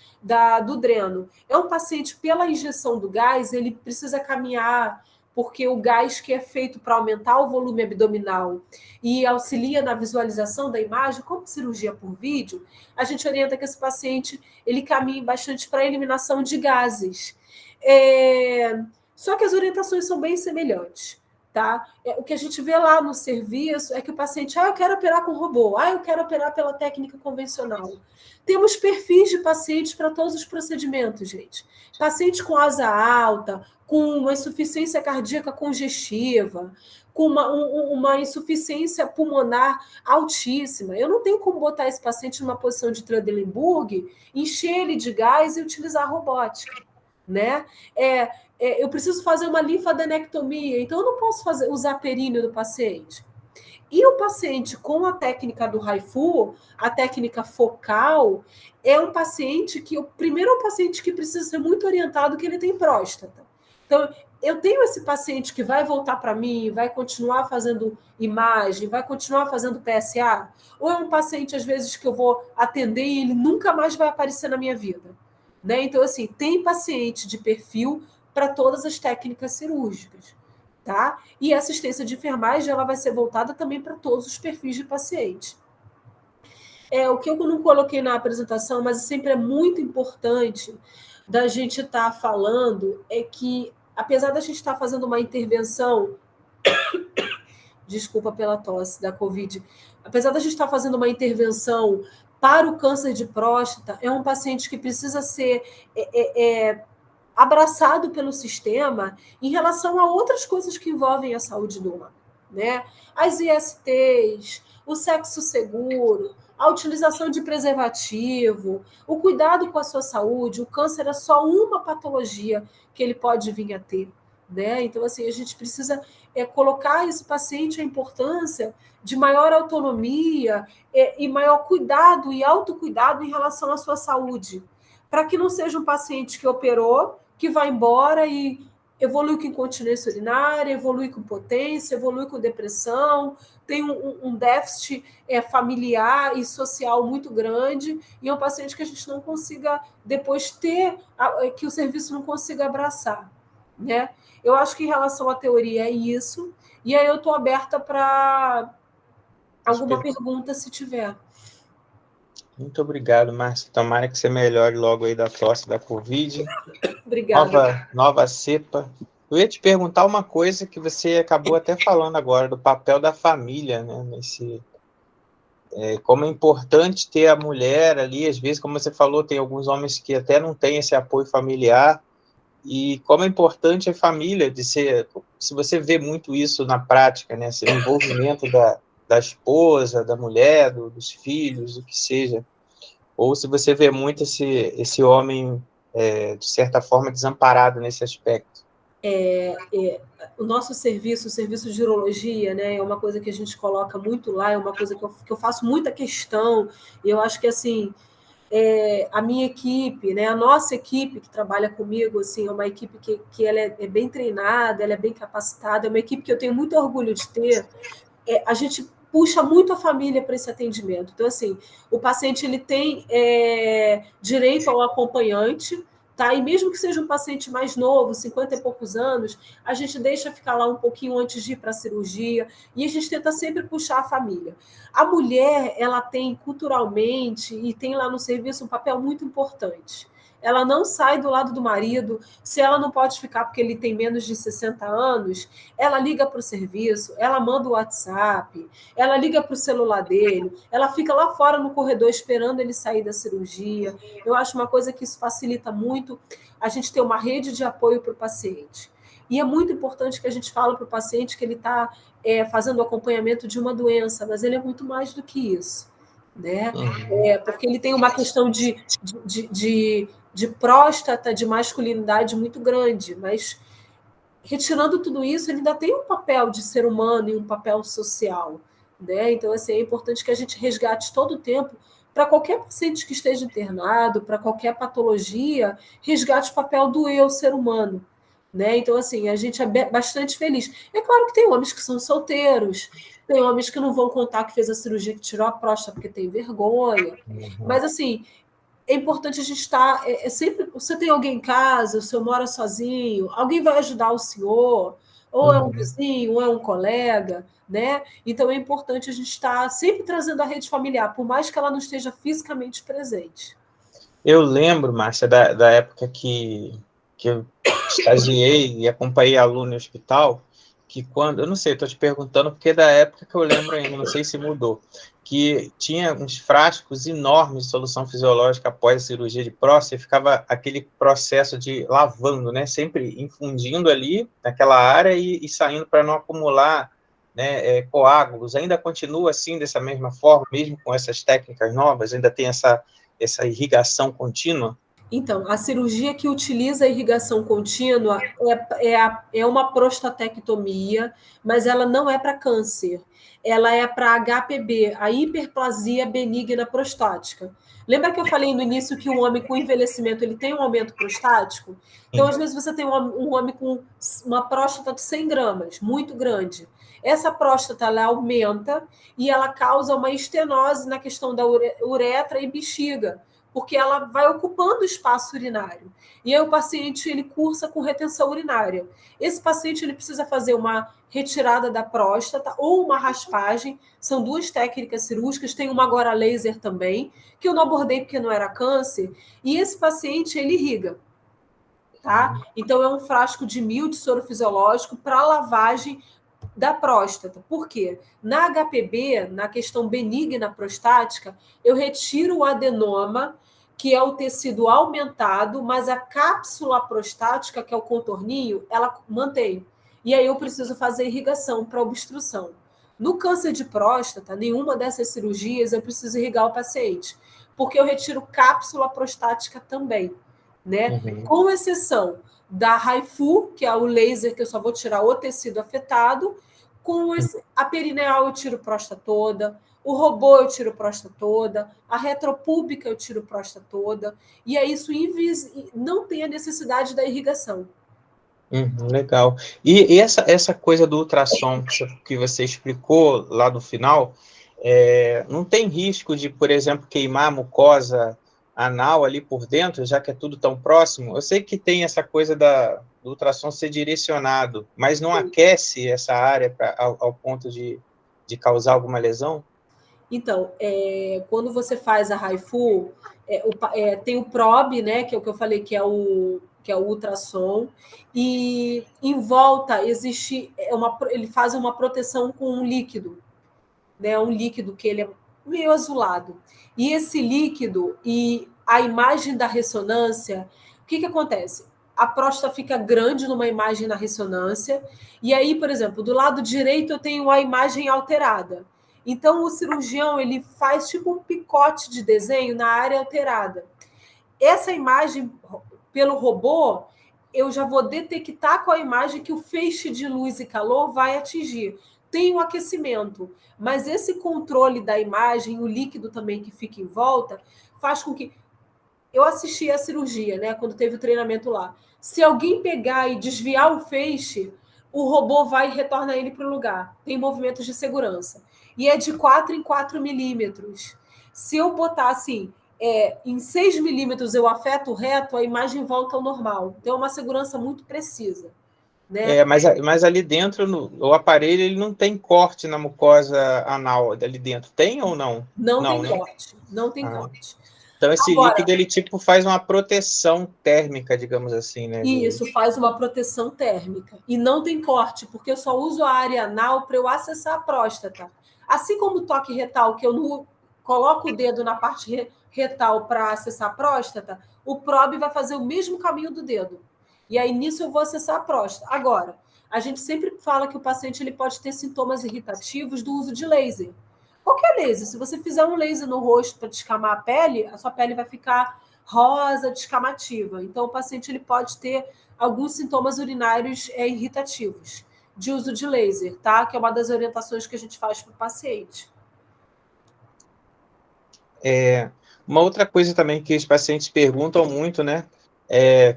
Speaker 2: do dreno. É um paciente, pela injeção do gás, ele precisa caminhar, porque o gás que é feito para aumentar o volume abdominal e auxilia na visualização da imagem, como cirurgia por vídeo, a gente orienta que esse paciente ele caminhe bastante para a eliminação de gases. Só que as orientações são bem semelhantes. Tá? O que a gente vê lá no serviço é que o paciente, eu quero operar com robô, eu quero operar pela técnica convencional. Temos perfis de pacientes para todos os procedimentos, gente. Paciente com asa alta, com uma insuficiência cardíaca congestiva, com uma insuficiência pulmonar altíssima. Eu não tenho como botar esse paciente numa posição de Trendelenburg, encher ele de gás e utilizar a robótica, né? Eu preciso fazer uma linfadenectomia, então eu não posso usar períneo do paciente. E o paciente com a técnica do Haifu, a técnica focal, é um paciente que, primeiro, é um paciente que precisa ser muito orientado que ele tem próstata. Então, eu tenho esse paciente que vai voltar para mim, vai continuar fazendo imagem, vai continuar fazendo PSA? Ou é um paciente, às vezes, que eu vou atender e ele nunca mais vai aparecer na minha vida? Né? Então, assim, tem paciente de perfil para todas as técnicas cirúrgicas. Tá? E a assistência de enfermagem ela vai ser voltada também para todos os perfis de paciente. O que eu não coloquei na apresentação, mas sempre é muito importante da gente estar falando é que, apesar da gente estar fazendo uma intervenção, desculpa pela tosse da Covid, apesar da gente estar fazendo uma intervenção para o câncer de próstata, é um paciente que precisa ser abraçado pelo sistema em relação a outras coisas que envolvem a saúde humana, né? As ISTs, o sexo seguro, a utilização de preservativo, o cuidado com a sua saúde. O câncer é só uma patologia que ele pode vir a ter, né? Então, assim, a gente precisa colocar esse paciente a importância de maior autonomia e maior cuidado e autocuidado em relação à sua saúde, para que não seja um paciente que operou, que vai embora e evolui com incontinência urinária, evolui com potência, evolui com depressão, tem um déficit familiar e social muito grande, e é um paciente que a gente não consiga depois que o serviço não consiga abraçar, né? Eu acho que em relação à teoria é isso, e aí eu estou aberta para alguma pergunta, se tiver.
Speaker 1: Muito obrigado, Márcia. Tomara que você melhore logo aí da tosse da Covid.
Speaker 2: Obrigada.
Speaker 1: Nova cepa. Eu ia te perguntar uma coisa que você acabou até falando agora, do papel da família, né? Como é importante ter a mulher ali, às vezes, como você falou, tem alguns homens que até não têm esse apoio familiar, e como é importante a família, se você vê muito isso na prática, né? Esse envolvimento da esposa, da mulher, dos filhos, o que seja, ou se você vê muito esse homem, de certa forma, desamparado nesse aspecto.
Speaker 2: O nosso serviço, o serviço de urologia, né, é uma coisa que a gente coloca muito lá, é uma coisa que eu faço muita questão, e eu acho que, assim, a minha equipe, né, a nossa equipe que trabalha comigo, assim, é uma equipe que ela é bem treinada, ela é bem capacitada, é uma equipe que eu tenho muito orgulho de ter, a gente puxa muito a família para esse atendimento. Então, assim, o paciente ele tem direito ao acompanhante, tá? E mesmo que seja um paciente mais novo, 50 e poucos anos, a gente deixa ficar lá um pouquinho antes de ir para a cirurgia e a gente tenta sempre puxar a família. A mulher, ela tem culturalmente e tem lá no serviço um papel muito importante. Ela não sai do lado do marido. Se ela não pode ficar porque ele tem menos de 60 anos, ela liga para o serviço, ela manda o WhatsApp, ela liga para o celular dele, ela fica lá fora no corredor esperando ele sair da cirurgia. Eu acho uma coisa que isso facilita muito a gente ter uma rede de apoio para o paciente. E é muito importante que a gente fale para o paciente que ele está fazendo o acompanhamento de uma doença, mas ele é muito mais do que isso. Né? Porque ele tem uma questão de próstata, de masculinidade muito grande, mas retirando tudo isso, ele ainda tem um papel de ser humano e um papel social. Né? Então, assim, é importante que a gente resgate todo o tempo, para qualquer paciente que esteja internado, para qualquer patologia, resgate o papel do eu, ser humano. Né? Então, assim, a gente é bastante feliz. É claro que tem homens que são solteiros, tem homens que não vão contar que fez a cirurgia, que tirou a próstata porque tem vergonha. Mas, assim, é importante a gente estar. Sempre. Você tem alguém em casa, o senhor mora sozinho, alguém vai ajudar o senhor, ou é um vizinho, ou é um colega, né? Então é importante a gente estar sempre trazendo a rede familiar, por mais que ela não esteja fisicamente presente.
Speaker 1: Eu lembro, Márcia, da época que eu estagiei e acompanhei aluno no hospital, que quando, eu não sei, estou te perguntando porque é da época que eu lembro ainda, não sei se mudou, que tinha uns frascos enormes de solução fisiológica após a cirurgia de próstata e ficava aquele processo de lavando, né, sempre infundindo ali naquela área e saindo para não acumular, né, coágulos. Ainda continua assim, dessa mesma forma, mesmo com essas técnicas novas, ainda tem essa irrigação contínua?
Speaker 2: Então, a cirurgia que utiliza a irrigação contínua é uma prostatectomia, mas ela não é para câncer. Ela é para HPB, a hiperplasia benigna prostática. Lembra que eu falei no início que o homem com envelhecimento ele tem um aumento prostático? Então, às vezes, você tem um homem com uma próstata de 100 gramas, muito grande. Essa próstata ela aumenta e ela causa uma estenose na questão da uretra e bexiga, porque ela vai ocupando o espaço urinário. E aí o paciente ele cursa com retenção urinária. Esse paciente ele precisa fazer uma retirada da próstata ou uma raspagem. São duas técnicas cirúrgicas, tem uma agora laser também, que eu não abordei porque não era câncer, e esse paciente ele irriga. Tá? Então é um frasco de 1.000 de soro fisiológico para lavagem da próstata. Por quê? Na HPB, na questão benigna prostática, eu retiro o adenoma, que é o tecido aumentado, mas a cápsula prostática, que é o contorninho, ela mantém. E aí eu preciso fazer irrigação para obstrução. No câncer de próstata, nenhuma dessas cirurgias eu preciso irrigar o paciente, porque eu retiro cápsula prostática também, né? Com exceção da HIFU, que é o laser que eu só vou tirar o tecido afetado, com a perineal eu tiro próstata toda, o robô eu tiro próstata toda, a retropúbica eu tiro próstata toda, e é isso não tem a necessidade da irrigação.
Speaker 1: Legal. E essa coisa do ultrassom que você explicou lá do final, não tem risco de, por exemplo, queimar a mucosa anal ali por dentro, já que é tudo tão próximo? Eu sei que tem essa coisa do ultrassom ser direcionado, mas não aquece essa área ao ponto de causar alguma lesão?
Speaker 2: Então, quando você faz a HIFU, tem o probe, né, que é o que eu falei, que é o ultrassom, e em volta existe ele faz uma proteção com um líquido, né, um líquido que ele é meio azulado. E esse líquido e a imagem da ressonância, o que acontece? A próstata fica grande numa imagem na ressonância, e aí, por exemplo, do lado direito eu tenho a imagem alterada. Então, o cirurgião ele faz tipo um picote de desenho na área alterada. Essa imagem, pelo robô, eu já vou detectar com a imagem que o feixe de luz e calor vai atingir. Tem um aquecimento, mas esse controle da imagem, o líquido também que fica em volta, faz com que... Eu assisti a cirurgia, né, quando teve o treinamento lá. Se alguém pegar e desviar o feixe, o robô vai e retorna ele para o lugar. Tem movimentos de segurança. E é de 4 em 4 milímetros. Se eu botar assim, em 6 milímetros eu afeto o reto, a imagem volta ao normal. Então é uma segurança muito precisa. Né?
Speaker 1: Mas ali dentro, o aparelho, ele não tem corte na mucosa anal ali dentro. Tem ou não?
Speaker 2: Não
Speaker 1: Não,
Speaker 2: tem
Speaker 1: né?
Speaker 2: corte. Não tem corte.
Speaker 1: Então, esse
Speaker 2: Agora,
Speaker 1: líquido, ele tipo faz uma proteção térmica, digamos assim, né?
Speaker 2: isso faz uma proteção térmica. E não tem corte, porque eu só uso a área anal para eu acessar a próstata. Assim como o toque retal, que eu não coloco o dedo na parte retal para acessar a próstata, o probe vai fazer o mesmo caminho do dedo. E aí, nisso, eu vou acessar a próstata. Agora, a gente sempre fala que o paciente ele pode ter sintomas irritativos do uso de laser. Qualquer laser. Se você fizer um laser no rosto para descamar a pele, a sua pele vai ficar rosa, descamativa. Então, o paciente ele pode ter alguns sintomas urinários irritativos de uso de laser, tá? Que é uma das orientações que a gente faz para o paciente.
Speaker 1: Uma outra coisa também que os pacientes perguntam muito, né?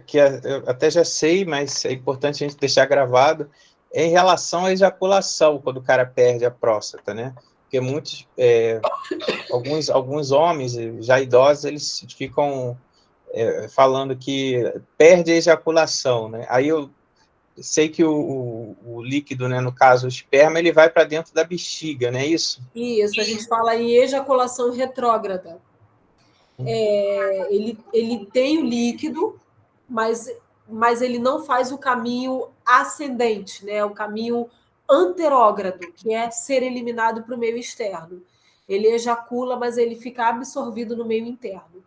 Speaker 1: Que eu até já sei, mas é importante a gente deixar gravado, é em relação à ejaculação, quando o cara perde a próstata, né? Porque alguns homens, já idosos, eles ficam falando que perde a ejaculação, né? Aí eu sei que o líquido, né, no caso o esperma, ele vai para dentro da bexiga, não é isso?
Speaker 2: Isso, a gente fala em ejaculação retrógrada. Ele tem o líquido, mas ele não faz o caminho ascendente, né? O caminho anterógrado, que é ser eliminado para o meio externo. Ele ejacula, mas ele fica absorvido no meio interno.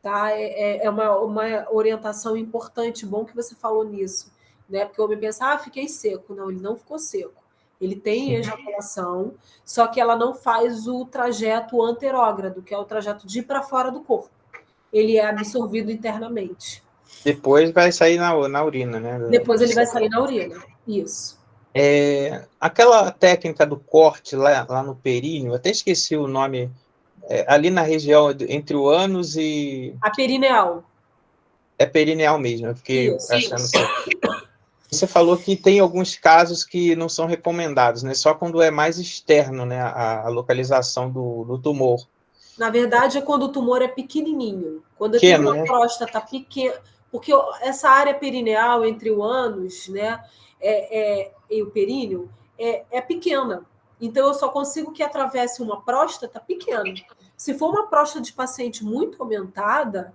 Speaker 2: Tá? É uma orientação importante, bom que você falou nisso. Né? Porque o homem pensa, fiquei seco. Não, ele não ficou seco. Ele tem ejaculação, só que ela não faz o trajeto anterógrado, que é o trajeto de ir para fora do corpo. Ele é absorvido internamente.
Speaker 1: Depois vai sair na urina, né?
Speaker 2: Depois ele vai sair na urina. Isso.
Speaker 1: Aquela técnica do corte lá no períneo, até esqueci o nome, ali na região entre o ânus e...
Speaker 2: A perineal.
Speaker 1: É perineal mesmo, eu fiquei achando
Speaker 2: Isso.
Speaker 1: que... Você falou que tem alguns casos que não são recomendados, né? Só quando é mais externo, né? A localização do tumor.
Speaker 2: Na verdade, é quando o tumor é pequenininho. Quando eu tenho
Speaker 1: Pequeno,
Speaker 2: uma
Speaker 1: né?
Speaker 2: próstata pequena. Porque essa área perineal entre o ânus, né, e o períneo é pequena. Então, eu só consigo que atravesse uma próstata pequena. Se for uma próstata de paciente muito aumentada,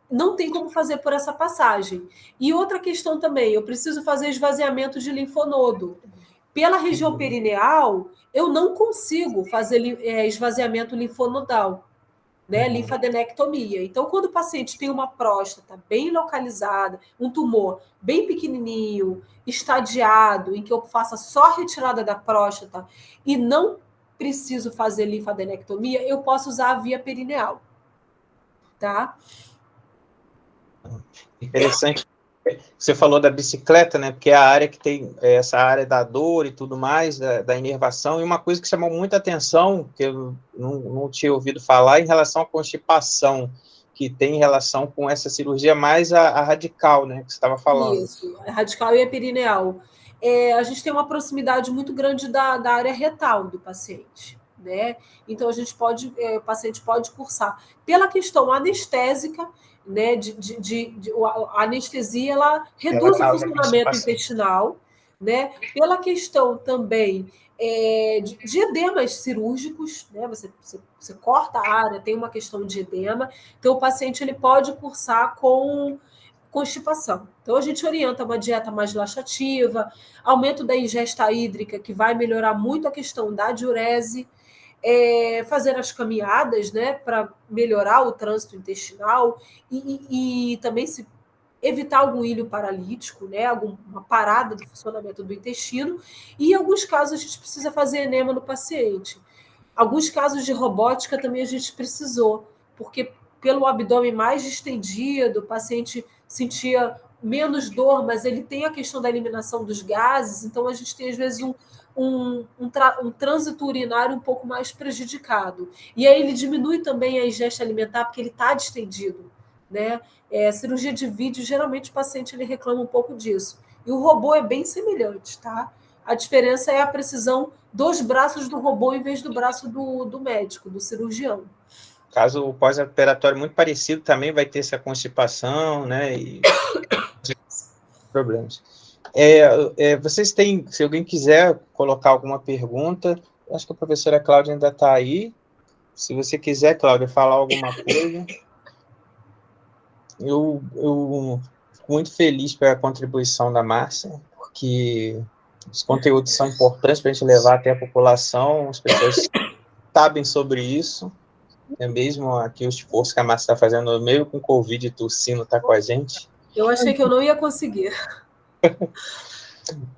Speaker 2: não tem como fazer por essa passagem. E outra questão também, eu preciso fazer esvaziamento de linfonodo. Pela região perineal, eu não consigo fazer esvaziamento linfonodal, né? Linfadenectomia. Então, quando o paciente tem uma próstata bem localizada, um tumor bem pequenininho, estadiado, em que eu faça só retirada da próstata e não preciso fazer linfadenectomia, eu posso usar a via perineal, tá?
Speaker 1: Interessante. Você falou da bicicleta, né? Porque é a área que tem essa área da dor e tudo mais, da inervação, e uma coisa que chamou muita atenção, que eu não tinha ouvido falar, em relação à constipação, que tem relação com essa cirurgia mais a radical, né? Que você estava falando.
Speaker 2: Isso, a radical e a perineal. A gente tem uma proximidade muito grande da área retal do paciente, né? Então o paciente pode cursar pela questão anestésica, né? A anestesia ela reduz o funcionamento intestinal, né? Pela questão também de edemas cirúrgicos, né? Você corta a área, tem uma questão de edema, então o paciente ele pode cursar com constipação. Então, a gente orienta uma dieta mais laxativa, aumento da ingesta hídrica, que vai melhorar muito a questão da diurese, fazer as caminhadas, né, para melhorar o trânsito intestinal e também se evitar algum ilho paralítico, né, alguma parada do funcionamento do intestino. E em alguns casos a gente precisa fazer enema no paciente. Alguns casos de robótica também a gente precisou, porque pelo abdômen mais distendido, o paciente sentia menos dor, mas ele tem a questão da eliminação dos gases, então a gente tem, às vezes, um trânsito urinário um pouco mais prejudicado. E aí ele diminui também a ingesta alimentar, porque ele está distendido. Né? Cirurgia de vídeo, geralmente o paciente ele reclama um pouco disso. E o robô é bem semelhante, tá? A diferença é a precisão dos braços do robô em vez do braço do médico, do cirurgião.
Speaker 1: Caso o pós-operatório muito parecido também vai ter essa constipação, né? E problemas. Vocês têm, se alguém quiser colocar alguma pergunta, acho que a professora Cláudia ainda está aí. Se você quiser, Cláudia, falar alguma coisa. Eu fico muito feliz pela contribuição da Márcia, porque os conteúdos são importantes para a gente levar até a população, as pessoas sabem sobre isso, é mesmo aqui o esforço que a Márcia está fazendo, meio com Covid e tossindo, está com a gente.
Speaker 2: Eu achei que eu não ia conseguir.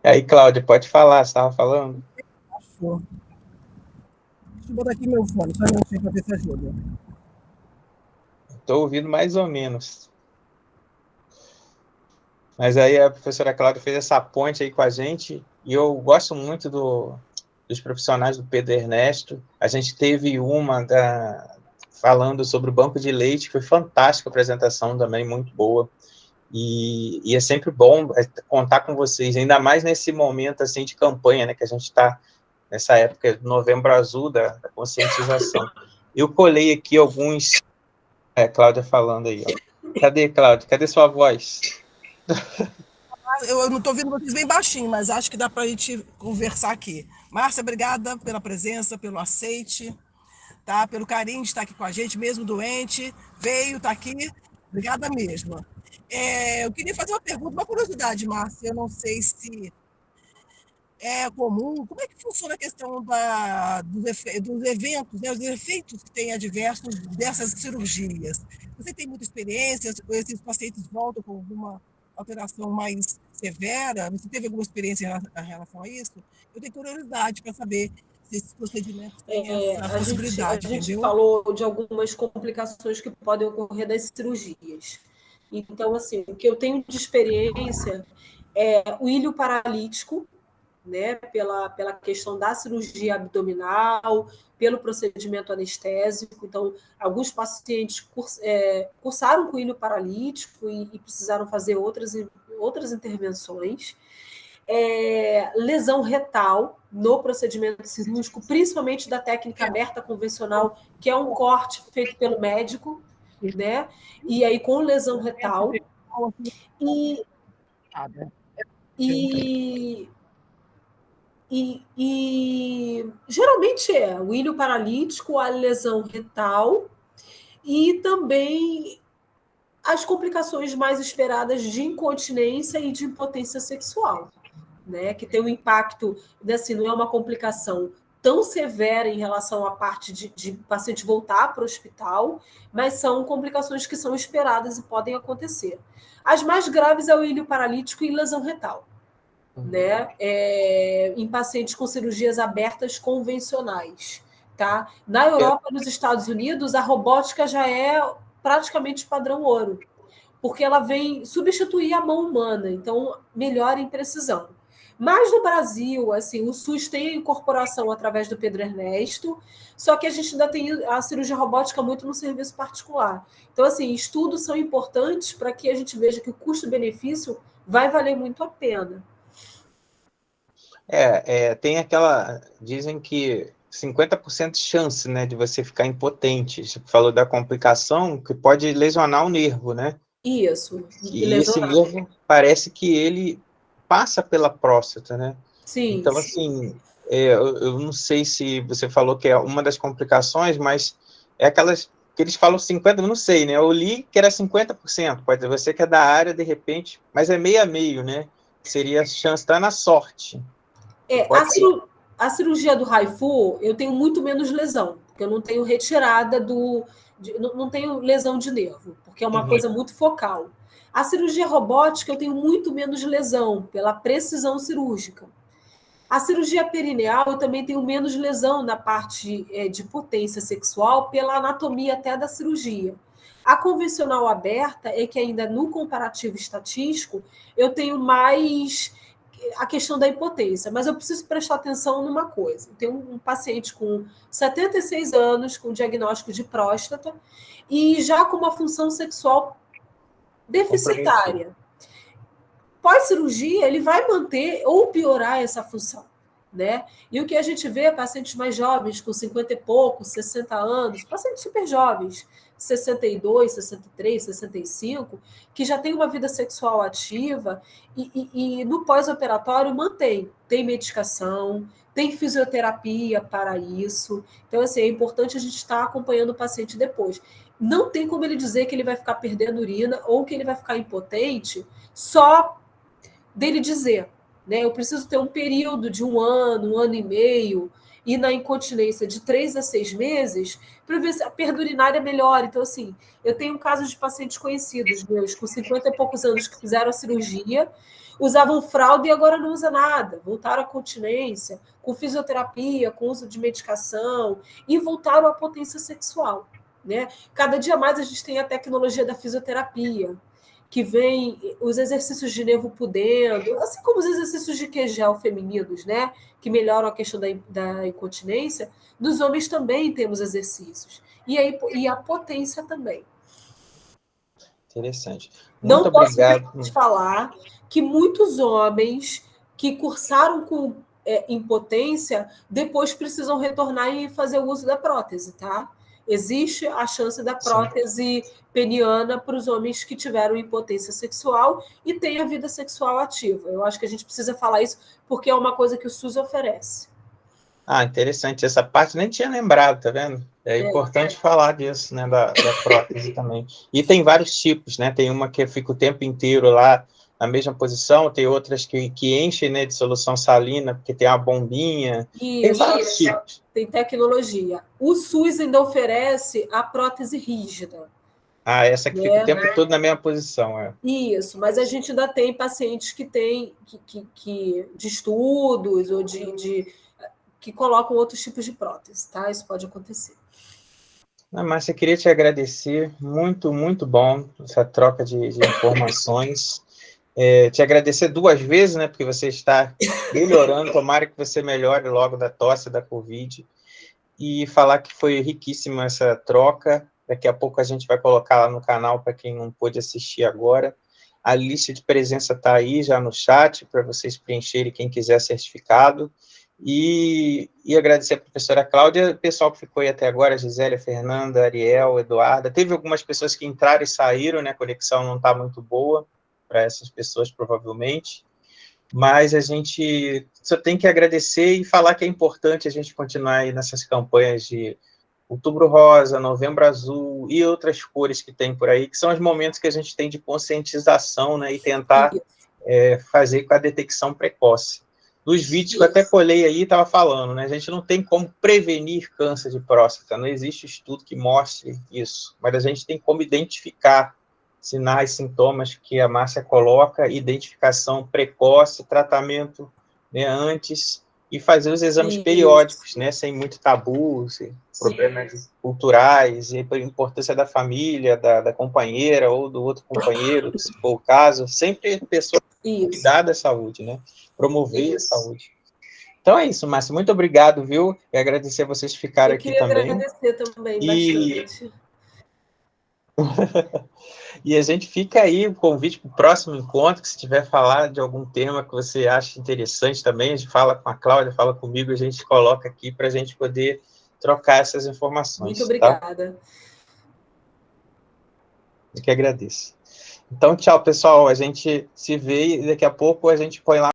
Speaker 1: Aí, Cláudia, pode falar, você estava falando?
Speaker 3: Deixa eu botar aqui meu fone, só um minutinho para ver se ajuda.
Speaker 1: Estou ouvindo mais ou menos. Mas aí a professora Cláudia fez essa ponte aí com a gente, e eu gosto muito dos profissionais do Pedro Ernesto. A gente teve uma falando sobre o banco de leite, foi fantástica a apresentação também, muito boa. E é sempre bom contar com vocês, ainda mais nesse momento assim, de campanha, né, que a gente está nessa época do Novembro Azul, da conscientização. Eu colei aqui alguns... Cláudia falando aí. Ó. Cadê, Cláudia? Cadê sua voz?
Speaker 3: Eu não estou ouvindo vocês bem baixinho, mas acho que dá para a gente conversar aqui. Márcia, obrigada pela presença, pelo aceite, tá? Pelo carinho de estar aqui com a gente, mesmo doente, veio, está aqui. Obrigada mesmo. Eu queria fazer uma pergunta, uma curiosidade, Márcia, eu não sei se é comum. Como é que funciona a questão dos eventos, né, os efeitos que tem adversos dessas cirurgias? Você tem muita experiência? Esses pacientes voltam com alguma alteração mais severa? Você teve alguma experiência em relação a isso? Eu tenho curiosidade para saber se esses procedimentos têm essa possibilidade,
Speaker 2: a gente
Speaker 3: entendeu?
Speaker 2: falou de algumas complicações que podem ocorrer das cirurgias. Então, assim, o que eu tenho de experiência é o ilho paralítico, né, pela questão da cirurgia abdominal, pelo procedimento anestésico. Então, alguns pacientes cursaram com ilho paralítico e precisaram fazer outras intervenções. Lesão retal no procedimento cirúrgico, principalmente da técnica aberta convencional, que é um corte feito pelo médico, né? E aí com lesão retal. E geralmente o ilho paralítico, a lesão retal e também as complicações mais esperadas de incontinência e de impotência sexual, né? Que tem um impacto, assim, não é uma complicação tão severa em relação à parte de paciente voltar para o hospital, mas são complicações que são esperadas e podem acontecer. As mais graves é o ilho paralítico e lesão retal, né? Em pacientes com cirurgias abertas convencionais. Tá? Na Europa e nos Estados Unidos, a robótica já é praticamente padrão ouro, porque ela vem substituir a mão humana, então melhora em precisão. Mas no Brasil, assim, o SUS tem a incorporação através do Pedro Ernesto, só que a gente ainda tem a cirurgia robótica muito no serviço particular. Então, assim, estudos são importantes para que a gente veja que o custo-benefício vai valer muito a pena.
Speaker 1: Tem aquela... Dizem que 50% de chance, né, de você ficar impotente. Você falou da complicação que pode lesionar o nervo, né?
Speaker 2: Isso.
Speaker 1: E esse nervo parece que ele passa pela próstata, né?
Speaker 2: Sim.
Speaker 1: Então, assim, eu não sei se você falou que é uma das complicações, mas é aquelas que eles falam 50%, eu não sei, né? Eu li que era 50%, pode ser você que é da área, de repente, mas é meio a meio, né? Seria a chance, tá na sorte.
Speaker 2: A cirurgia do Haifu, eu tenho muito menos lesão, porque eu não tenho retirada não tenho lesão de nervo, porque é uma coisa muito focal. A cirurgia robótica, eu tenho muito menos lesão, pela precisão cirúrgica. A cirurgia perineal, eu também tenho menos lesão na parte de potência sexual, pela anatomia até da cirurgia. A convencional aberta é que ainda no comparativo estatístico, eu tenho mais a questão da impotência, mas eu preciso prestar atenção numa coisa. Eu tenho um paciente com 76 anos, com diagnóstico de próstata, e já com uma função sexual deficitária. pós-cirurgia, ele vai manter ou piorar essa função, né? E o que a gente vê, pacientes mais jovens, com 50 e poucos, 60 anos, pacientes super jovens, 62, 63, 65, que já tem uma vida sexual ativa e no pós-operatório tem medicação, tem fisioterapia para isso. Então, assim, é importante a gente estar acompanhando o paciente depois. Não tem como ele dizer que ele vai ficar perdendo urina ou que ele vai ficar impotente só dele dizer, né? Eu preciso ter um período de 1 ano e meio, e na incontinência de 3 a 6 meses, para ver se a perda urinária melhora. Então, assim, eu tenho casos de pacientes conhecidos meus, com 50 e poucos anos, que fizeram a cirurgia, usavam fralda e agora não usa nada. Voltaram à continência, com fisioterapia, com uso de medicação, e voltaram à potência sexual, né? Cada dia mais a gente tem a tecnologia da fisioterapia, que vem os exercícios de nervo pudendo, assim como os exercícios de Kegel femininos, né, que melhoram a questão da incontinência. Nos homens também temos exercícios. E a potência também.
Speaker 1: Interessante.
Speaker 2: Muito
Speaker 1: obrigado.
Speaker 2: Não posso falar que muitos homens que cursaram com impotência depois precisam retornar e fazer o uso da prótese, tá? Existe a chance da prótese peniana para os homens que tiveram impotência sexual e têm a vida sexual ativa. Eu acho que a gente precisa falar isso porque é uma coisa que o SUS oferece.
Speaker 1: Interessante. Essa parte nem tinha lembrado, tá vendo? É importante falar disso, né, da prótese também. E tem vários tipos, né? Tem uma que fica o tempo inteiro lá na mesma posição, tem outras que enchem, né, de solução salina, porque tem uma bombinha. Isso, tem vários tipos.
Speaker 2: Tem tecnologia. O SUS ainda oferece a prótese rígida.
Speaker 1: Essa que fica o tempo todo na mesma posição.
Speaker 2: Isso, mas a gente ainda tem pacientes que têm de estudos ou que colocam outros tipos de prótese, tá? Isso pode acontecer.
Speaker 1: Márcia, queria te agradecer, muito, muito bom essa troca de informações. Te agradecer 2 vezes, né, porque você está melhorando, tomara que você melhore logo da tosse, da Covid, e falar que foi riquíssima essa troca. Daqui a pouco a gente vai colocar lá no canal, para quem não pôde assistir agora. A lista de presença está aí já no chat, para vocês preencherem, quem quiser certificado. E agradecer a professora Cláudia, o pessoal que ficou aí até agora, a Gisélia, Fernanda, Ariel, Eduarda. Teve algumas pessoas que entraram e saíram, né? A conexão não está muito boa para essas pessoas, provavelmente. Mas a gente só tem que agradecer e falar que é importante a gente continuar aí nessas campanhas de Outubro Rosa, Novembro Azul e outras cores que tem por aí, que são os momentos que a gente tem de conscientização, né? E tentar fazer com a detecção precoce. Dos vídeos que eu até colei aí, estava falando, né? A gente não tem como prevenir câncer de próstata, não existe estudo que mostre isso, mas a gente tem como identificar sinais, sintomas que a Márcia coloca, identificação precoce, tratamento, né, antes, e fazer os exames periódicos, né, sem muito tabu, sem problemas culturais, e a importância da família, da companheira ou do outro companheiro, se for o caso, sempre a pessoa cuidar da saúde, né? Promover a saúde. Então é isso, Márcia. Muito obrigado, viu? E agradecer vocês ficarem aqui também.
Speaker 2: Eu queria agradecer também bastante.
Speaker 1: E a gente fica aí, o convite para o próximo encontro, que se tiver falar de algum tema que você acha interessante também, a gente fala com a Cláudia, fala comigo, a gente coloca aqui para a gente poder trocar essas informações.
Speaker 2: Muito obrigada.
Speaker 1: Tá? Eu que agradeço. Então, tchau, pessoal. A gente se vê e daqui a pouco a gente põe lá